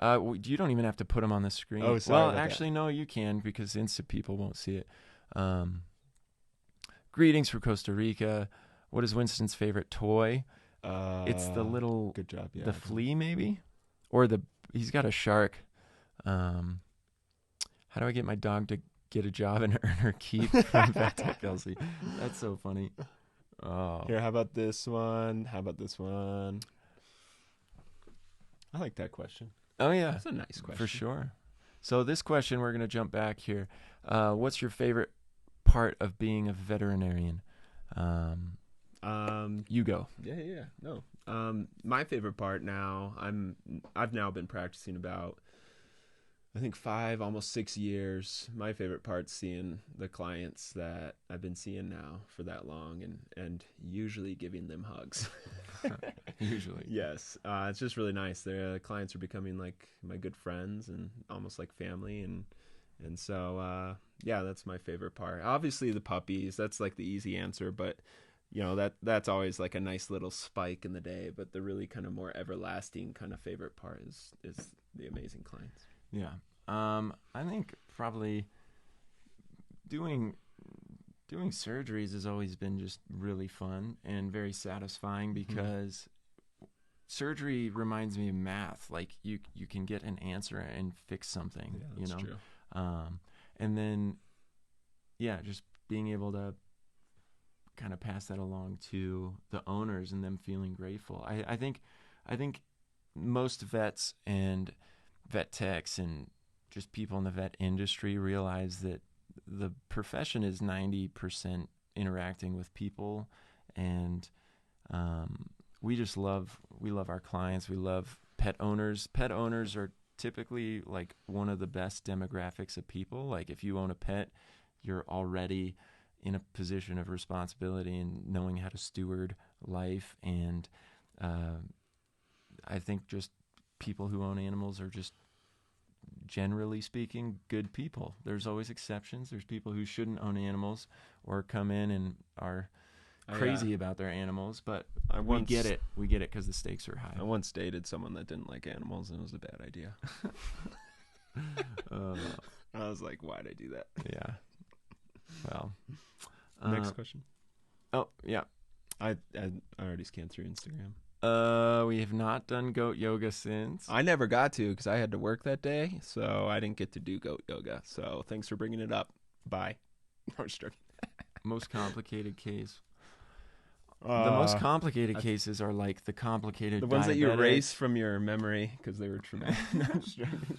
You don't even have to put them on the screen. Oh, sorry. Well, actually, no, you can because Insta people won't see it. Greetings from Costa Rica. What is Winston's favorite toy? It's the little, good job. Yeah, the flea maybe, or he's got a shark. How do I get my dog to get a job and earn her keep from Vet Tech Kelsey? That's so funny. Oh, Here, how about this one? I like that question. Oh yeah, That's a nice question for sure. So this question, we're gonna jump back here. What's your favorite part of being a veterinarian? You go. Yeah. No. My favorite part now, I've now been practicing about, I think 5, almost 6 years. My favorite part's seeing the clients that I've been seeing now for that long and usually giving them hugs. Usually. Yes. It's just really nice. The clients are becoming like my good friends and almost like family. And so, that's my favorite part. Obviously the puppies, that's like the easy answer, but that's always like a nice little spike in the day. But the really kind of more everlasting kind of favorite part is the amazing clients. Yeah. I think probably doing surgeries has always been just really fun and very satisfying because surgery reminds me of math. Like you can get an answer and fix something. Yeah, you that's know. true. And then, yeah, just being able to kind of pass that along to the owners and them feeling grateful. I think most vets and vet techs and just people in the vet industry realize that the profession is 90% interacting with people, and we love our clients. We love pet owners. Pet owners are typically like one of the best demographics of people. Like if you own a pet, you're already in a position of responsibility and knowing how to steward life. And I think just people who own animals are just, generally speaking, good people. There's always exceptions. There's people who shouldn't own animals or come in and are crazy about their animals, but we get it. We get it because the stakes are high. I once dated someone that didn't like animals, and it was a bad idea. I was like, why'd I do that? Yeah. Well. Next question. Oh, yeah. I already scanned through Instagram. We have not done goat yoga since. I never got to because I had to work that day, so I didn't get to do goat yoga. So thanks for bringing it up. Bye. No, just joking. Most complicated case. The most complicated cases are like the complicated the ones that you diabetic. erase from your memory because they were traumatic. No, just joking.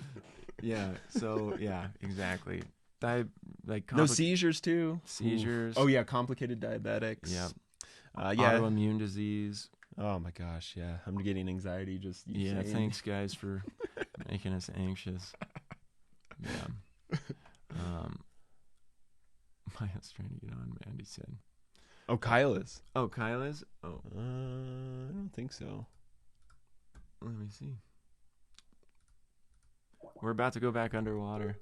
Yeah. So yeah, exactly. No seizures too. Seizures. Ooh. Oh yeah, complicated diabetics. Yeah. Yeah. Autoimmune disease. Oh my gosh, yeah. I'm getting anxiety just Yeah, saying. thanks guys for making us anxious. Yeah. Maya's trying to get on, Mandy said. Oh, Kyle is. Oh, Kyle is? Oh. I don't think so. Let me see. We're about to go back underwater.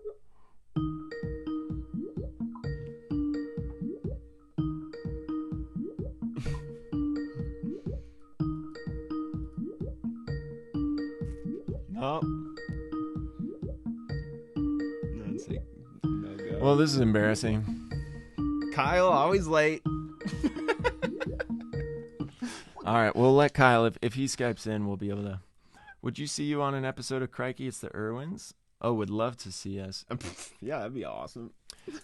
Nope. That's like no go. Well, this is embarrassing. Kyle, always late. All right, we'll let Kyle, if he Skypes in, we'll be able to. Would you see you on an episode of Crikey? It's the Irwins. Oh, would love to see us. Yeah, that'd be awesome.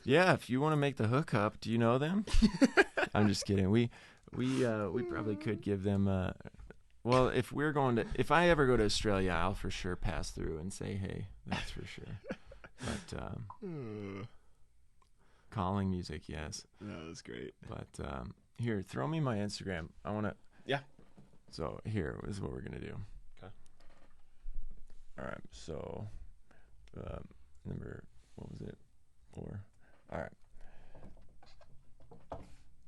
Yeah, if you want to make the hookup, do you know them? I'm just kidding. We probably could give them. Well, if I ever go to Australia, I'll for sure pass through and say, hey, that's for sure. But calling music, yes. No, that's great. But here, throw me my Instagram. I want to. Yeah. So here is what we're gonna do. Okay. All right. So, what was it? 4. All right.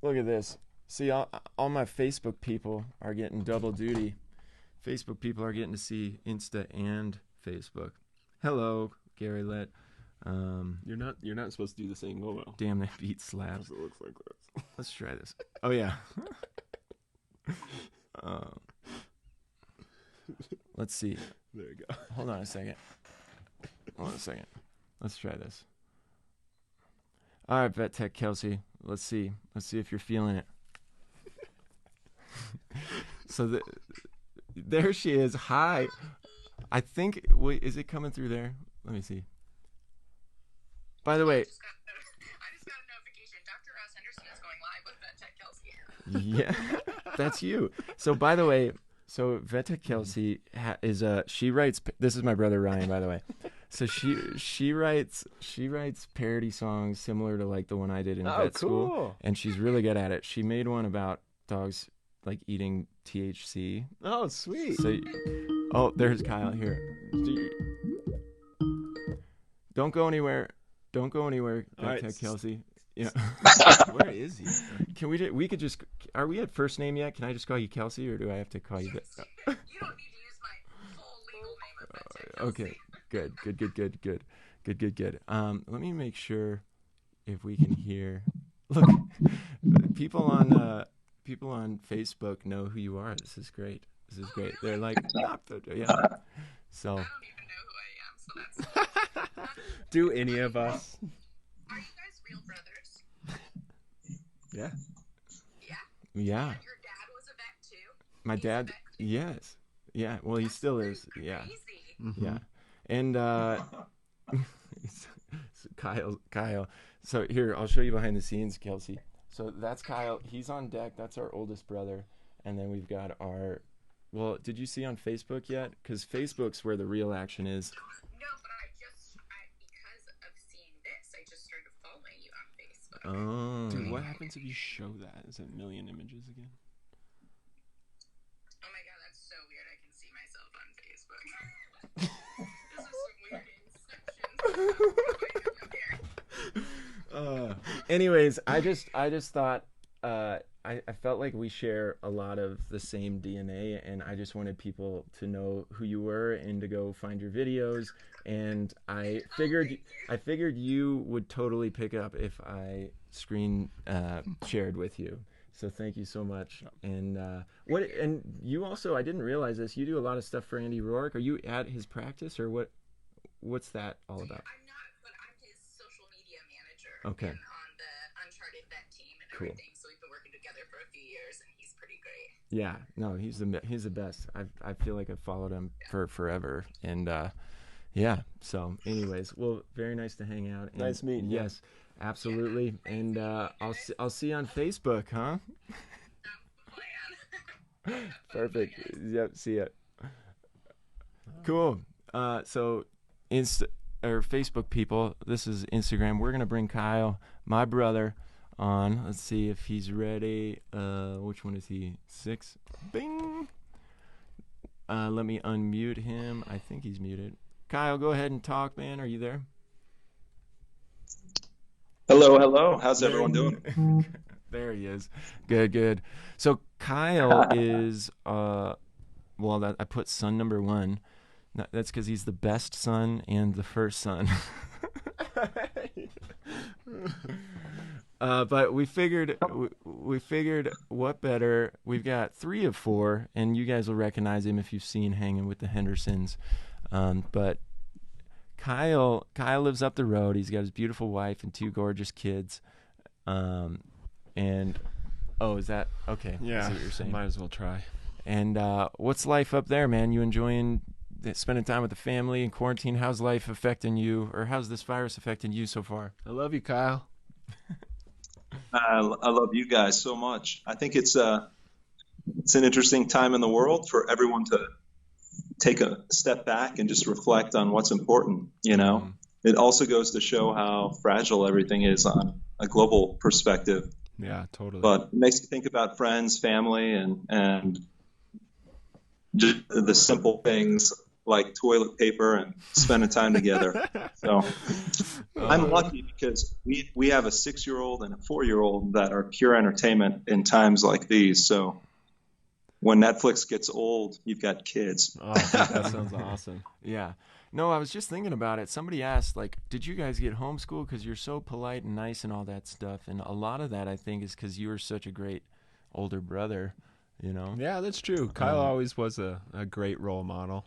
Look at this. See, all my Facebook people are getting double duty. Facebook people are getting to see Insta and Facebook. Hello, Gary Lett. You're not supposed to do this angle though. Damn, that beat slaps. It looks like this. Let's try this. Oh yeah. Let's see. There you go. Hold on a second. Let's try this. All right, Vet Tech Kelsey. Let's see if you're feeling it. So there she is. Hi. I think. Wait, is it coming through there? Let me see. By the way. I just got a notification. Dr. Ross Henderson is going live with Vet Tech Kelsey. Yeah, that's you. So by the way, Vet Tech Kelsey is she writes. This is my brother Ryan, by the way. So she writes parody songs similar to like the one I did in vet school, and she's really good at it. She made one about dogs like eating THC. Oh, sweet. So, there's Kyle here. Don't go anywhere. Vet Tech Kelsey. Yeah. Where is he? Can we could just, are we at first name yet? Can I just call you Kelsey, or do I have to call you? You don't need to use my full legal name of Vet Tech Kelsey. Okay. Good. Let me make sure if we can hear. Look, people on Facebook know who you are. This is great. Really? They're like, yeah. So. I don't even know who I am, so that's. Do any of us? Are you guys real brothers? Yeah. Yeah. Yeah. And your dad was a vet too. My He's a dad. vet too? Yes. Yeah, well, he still is. Yeah, Crazy. Mm-hmm. yeah. And Kyle. So here, I'll show you behind the scenes, Kelsey. So that's Kyle. He's on deck. That's our oldest brother. And then we've got our. Well, did you see on Facebook yet? Because Facebook's where the real action is. No, but because of seeing this, I just started following you on Facebook. Oh. Dude, what happens if you show that? Is it a million images again? Oh my god, that's so weird. I can see myself on Facebook. This is some weird inception. Anyways, I just thought I felt like we share a lot of the same DNA, and I just wanted people to know who you were and to go find your videos. And I figured you would totally pick up if I screen shared with you. So thank you so much. And and you also, I didn't realize this, you do a lot of stuff for Andy Rourke. Are you at his practice, or what's that all about? I'm not, but I'm his social media manager. Okay. And on the Uncharted vet team and Cool. everything. So we've been working together for a few years, and he's pretty great. Yeah, no, he's the best. I feel like I've followed him for forever, and yeah. So, anyways, well, very nice to hang out. And, Nice meeting you. Yes, absolutely. And I'll see you on Facebook, huh? That's the plan. Perfect. Yep. See ya. Cool. So, Facebook people, this is Instagram. We're gonna bring Kyle, my brother, on. Let's see if he's ready. Which one is he? 6. Bing. Let me unmute him. I think he's muted. Kyle, go ahead and talk, man. Are you there? Hello. How's everyone doing? There he is. Good. So Kyle is I put son number 1. That's because he's the best son and the first son. But we figured what better. We've got 3 of 4, and you guys will recognize him if you've seen Hanging with the Hendersons. But Kyle lives up the road. He's got his beautiful wife and 2 gorgeous kids. And is that okay? Yeah, I see what you're saying. might as well try. And what's life up there, man? You enjoying spending time with the family in quarantine? How's life affecting you, or how's this virus affecting you so far? I love you, Kyle. I love you guys so much. I think it's an interesting time in the world for everyone to take a step back and just reflect on what's important. It also goes to show how fragile everything is on a global perspective. Yeah, totally. But it makes you think about friends, family, and just the simple things like toilet paper and spending time together. So I'm lucky because we have a 6-year-old and a 4-year-old that are pure entertainment in times like these. So when Netflix gets old, you've got kids. Oh, that sounds awesome. Yeah. No, I was just thinking about it. Somebody asked, like, did you guys get homeschooled? Because you're so polite and nice and all that stuff. And a lot of that, I think, is because you were such a great older brother, Yeah, that's true. Kyle always was a great role model.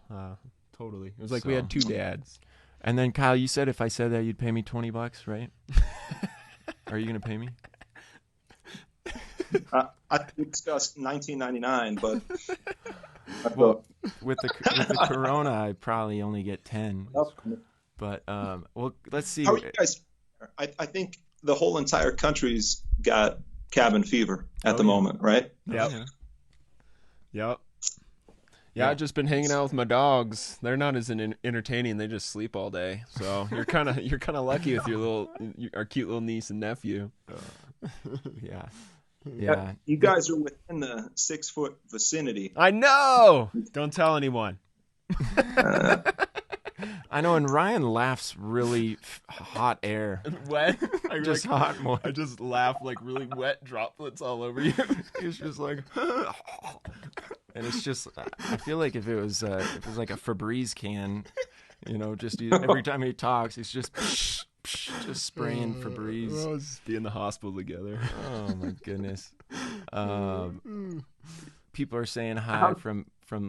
Totally. It was like we had 2 dads. And then, Kyle, you said if I said that, you'd pay me $20, right? Are you going to pay me? I think we discussed $19.99, but Well, with the corona, I probably only get 10. But let's see. How are you guys? I think the whole entire country's got cabin fever at the moment, right? Yep. Yeah. Yep. Yeah, I've just been hanging out with my dogs. They're not as entertaining. They just sleep all day. So you're kind of lucky with our cute little niece and nephew. Yeah. You guys are within the 6-foot vicinity. I know. Don't tell anyone. I know, and Ryan laughs really hot air. Wet? Just hot more. I just laugh like really wet droplets all over you. It's just like, and it's just. I feel like if it was like a Febreze can, just every time he talks, it's just spraying Febreze. We'll just be in the hospital together. Oh my goodness. People are saying hi from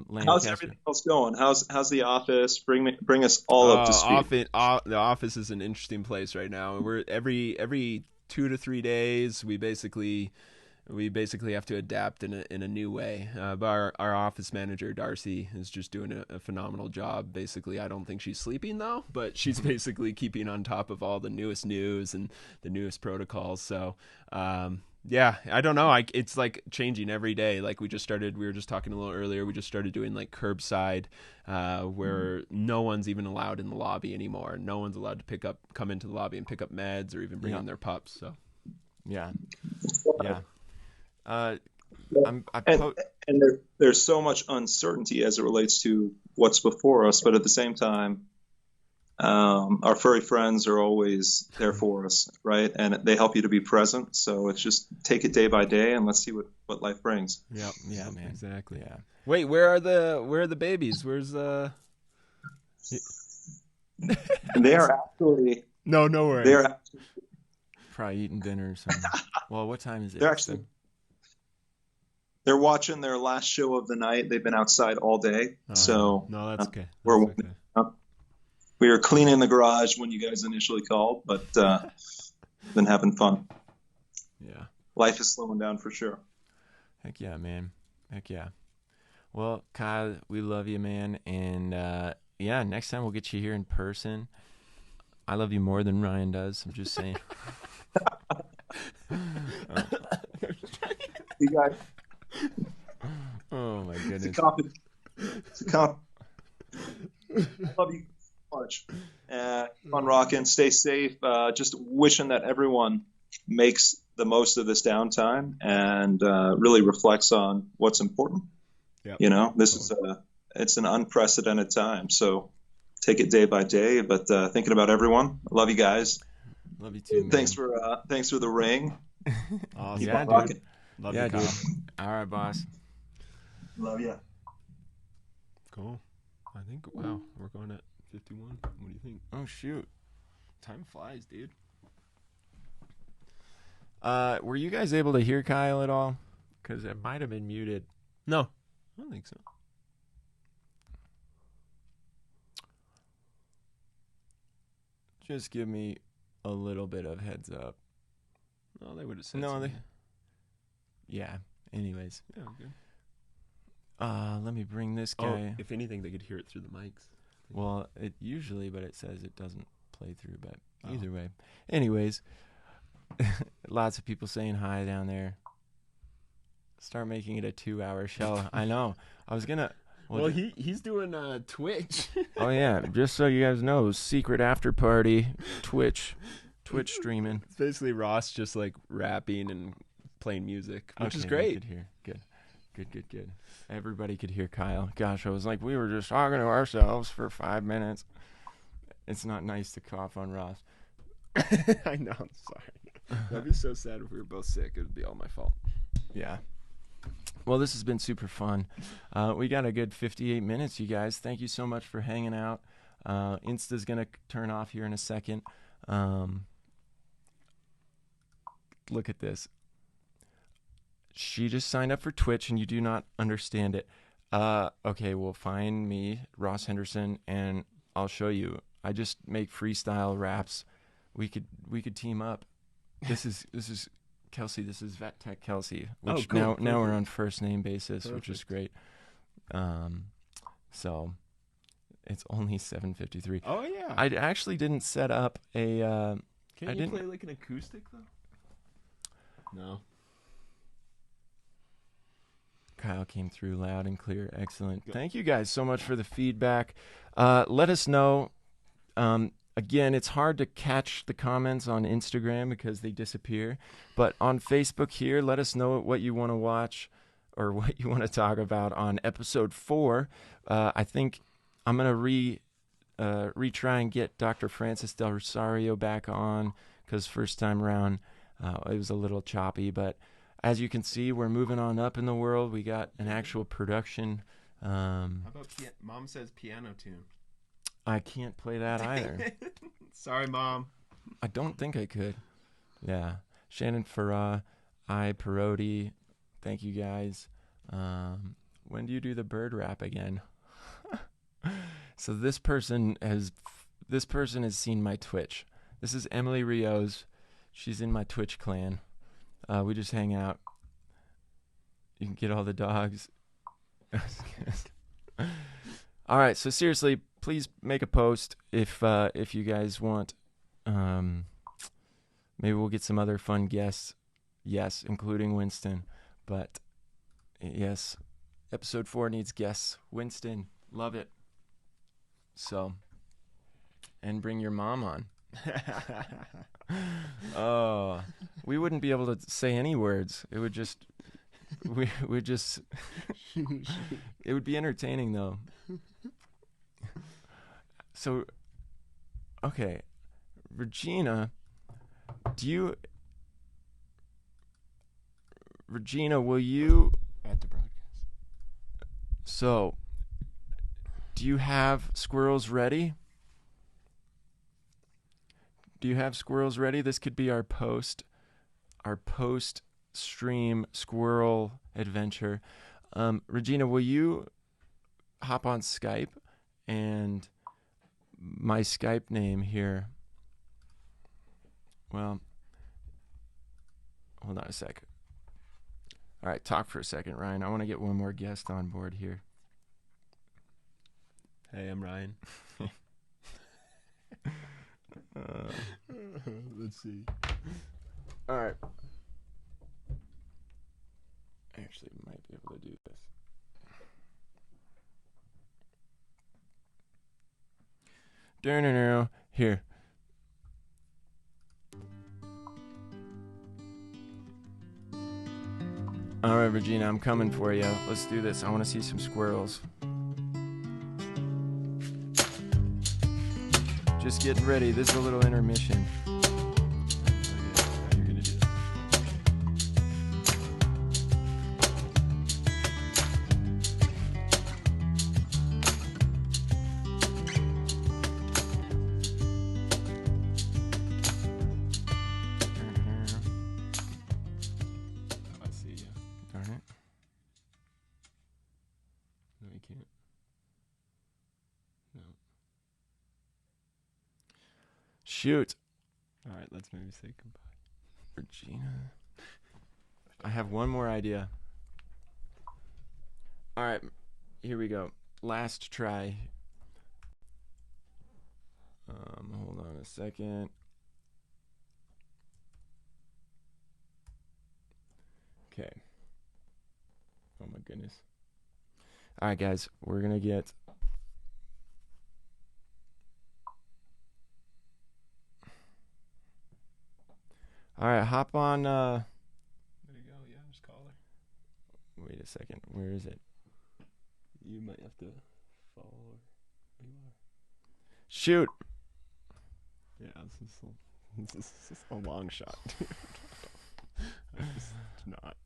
Lancaster. How's everything else going? How's the office? Bring us all up to speed. The office is an interesting place right now. We're every 2 to 3 days we basically we basically have to adapt in a new way. But our office manager, Darcy, is just doing a phenomenal job. Basically, I don't think she's sleeping though, but she's basically keeping on top of all the newest news and the newest protocols. So, yeah, I don't know. It's like changing every day. Like we were just talking a little earlier. We just started doing like curbside, where no one's even allowed in the lobby anymore. No one's allowed to come into the lobby and pick up meds or even bring in their pups. So, yeah. And there's so much uncertainty as it relates to what's before us, but at the same time, our furry friends are always there for us, right? And they help you to be present. So it's just take it day by day, and let's see what life brings. Yeah, man, exactly. Yeah. Wait, where are the babies? Where's They are actually no worries. They're actually, probably eating dinner or something. Well, what time is it? They're watching their last show of the night. They've been outside all day. So no, that's okay. We were cleaning the garage when you guys initially called, but been having fun. Yeah. Life is slowing down for sure. Heck yeah, man. Heck yeah. Well, Kyle, we love you, man. And next time we'll get you here in person. I love you more than Ryan does. I'm just saying. You guys. Oh my goodness. It's a comp. I love you so much. Keep on rocking. Stay safe. Just wishing that everyone makes the most of this downtime and really reflects on what's important. Yep. You know, it's an unprecedented time. So take it day by day. But thinking about everyone. I love you guys. Love you too, man. Thanks for the ring. Awesome. Keep Yeah, on dude. rocking. Love Yeah, you, Kyle. dude. All right, boss. Love you. Cool. I think, wow, we're going at 51. What do you think? Oh, shoot. Time flies, dude. Were you guys able to hear Kyle at all? Because it might have been muted. No, I don't think so. Just give me a little bit of heads up. No, they would have said No, something. Yeah. Anyways. Yeah, good. Let me bring this guy. Oh, if anything, they could hear it through the mics. Well, it usually, but it says it doesn't play through, but either way. Anyways, lots of people saying hi down there. Start making it a 2-hour show. I know. I was going to... Well, he's doing Twitch. Oh, yeah. Just so you guys know, secret after party, Twitch streaming. It's basically Ross just like rapping and playing music, which is Okay, great. we could hear. Good. Everybody could hear Kyle. Gosh, I was like, we were just talking to ourselves for 5 minutes. It's not nice to cough on Ross. I know. I'm sorry. That'd be so sad if we were both sick. It would be all my fault. Yeah. Well, this has been super fun. We got a good 58 minutes, you guys. Thank you so much for hanging out. Insta's going to turn off here in a second. Look at this. She just signed up for Twitch and you do not understand it. Okay, well, find me, Ross Henderson, and I'll show you. I just make freestyle raps. We could team up. This is Kelsey. This is Vet Tech Kelsey. Which cool. now we're on first name basis, Perfect. which is great. So it's only 7:53. Oh yeah. I actually didn't set up a. Can you play like an acoustic though? No. Kyle came through loud and clear. Excellent. Thank you guys so much for the feedback. Let us know. Again, it's hard to catch the comments on Instagram because they disappear. But on Facebook here, let us know what you want to watch or what you want to talk about on episode 4. I think I'm going to retry and get Dr. Francis Del Rosario back on because first time around it was a little choppy. But as you can see, we're moving on up in the world. We got an actual production. How about Mom says piano tune? I can't play that either. Sorry, Mom. I don't think I could. Yeah. Shannon Farah, Parodi. Thank you guys. When do you do the bird rap again? So this person has seen my Twitch. This is Emily Rios. She's in my Twitch clan. We just hang out You can get all the dogs. All right, so seriously, please make a post if you guys want. Maybe we'll get some other fun guests. Yes, including Winston. But yes, episode 4 needs guests. Winston, love it. So, and bring your mom on. Oh, we wouldn't be able to say any words. It would just, we just, it would be entertaining though. So, okay, Regina, Regina, will you? At the broadcast. So, do you have squirrels ready? Do you have squirrels ready? This could be our post stream squirrel adventure. Regina, will you hop on Skype? And my Skype name here. Well, hold on a sec. All right, talk for a second, Ryan. I want to get one more guest on board here. Hey, I'm Ryan. Let's see. All right. I actually might be able to do this. Here. All right, Regina, I'm coming for you. Let's do this. I want to see some squirrels. Just getting ready. This is a little intermission. You're gonna do that. I see you. Darn it. No, you can't. No. Shoot. All right, let's maybe say goodbye. Regina. I have one more idea. All right, here we go. Last try. Hold on a second. Okay. Oh my goodness. All right, guys, we're gonna get. All right, hop on. There you go. Yeah, just call her. Wait a second. Where is it? You might have to follow her. Where you are. Shoot. Yeah, this is a long shot. Just not.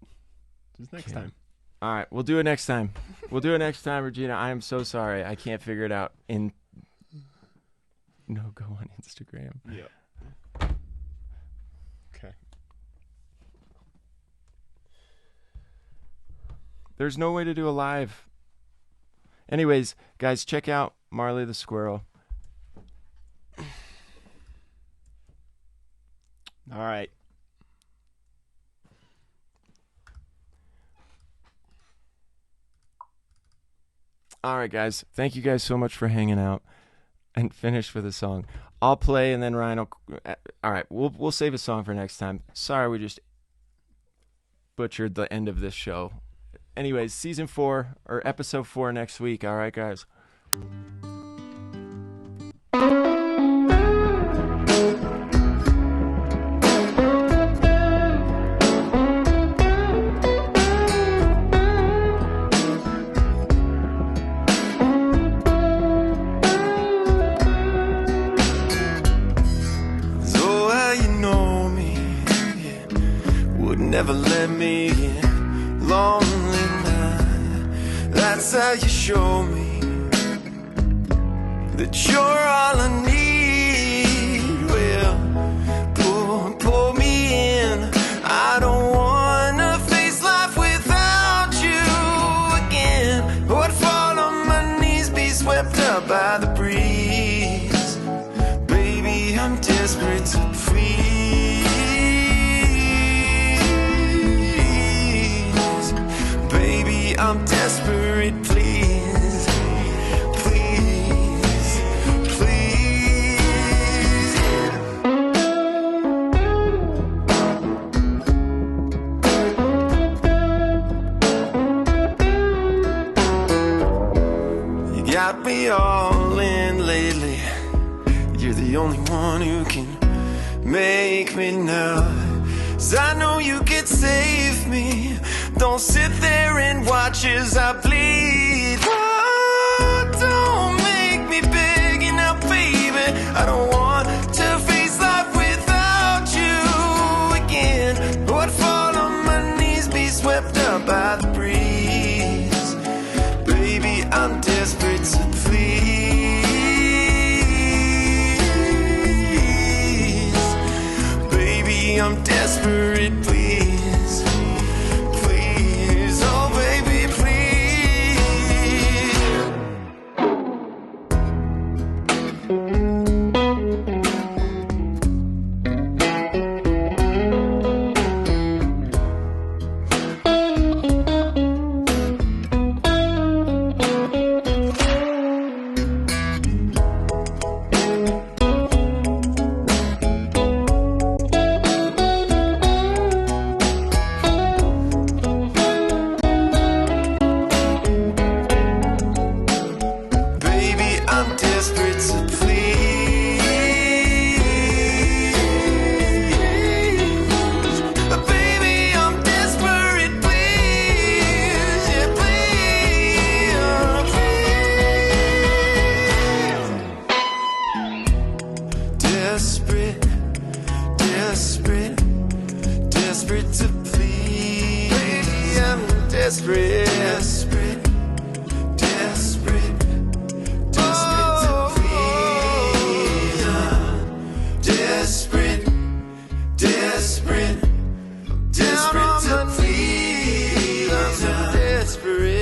Just next Okay. time. All right, we'll do it next time. We'll do it next time, Regina. I am so sorry. I can't figure it out. No, go on Instagram. Yeah. Okay. There's no way to do a live. Anyways, guys, check out Marley the Squirrel. All right. All right, guys. Thank you guys so much for hanging out and finish with a song. I'll play and then Ryan will. All right, we'll save a song for next time. Sorry, we just butchered the end of this show. Anyways, season 4 or episode 4 next week. All right, guys. So how you know me, yeah, would never let me in. Lonely night, that's how you show me that you're all I need. Well, pull me in. I don't wanna face life without you again. Would fall on my knees, be swept up by the breeze. Baby, I'm desperate to please. desperate, please, please, please. You got me all in lately. You're the only one who can make me now. 'Cause I know you could save me. Don't sit there and watch as I bleed. Oh, don't make me beg you now, baby. I don't want to face life without you again. Would fall on my knees, be swept up by the breeze. Baby, I'm desperate to please. Baby, I'm desperate, please. Please, oh baby, please. Baby, I'm desperate to please. Baby, I'm desperate, please. Yeah, please, please. Desperate, desperate, desperate to please. Baby, I'm desperate, desperate, desperate. Desperate to please. Desperate, desperate, desperate to please. I'm so desperate.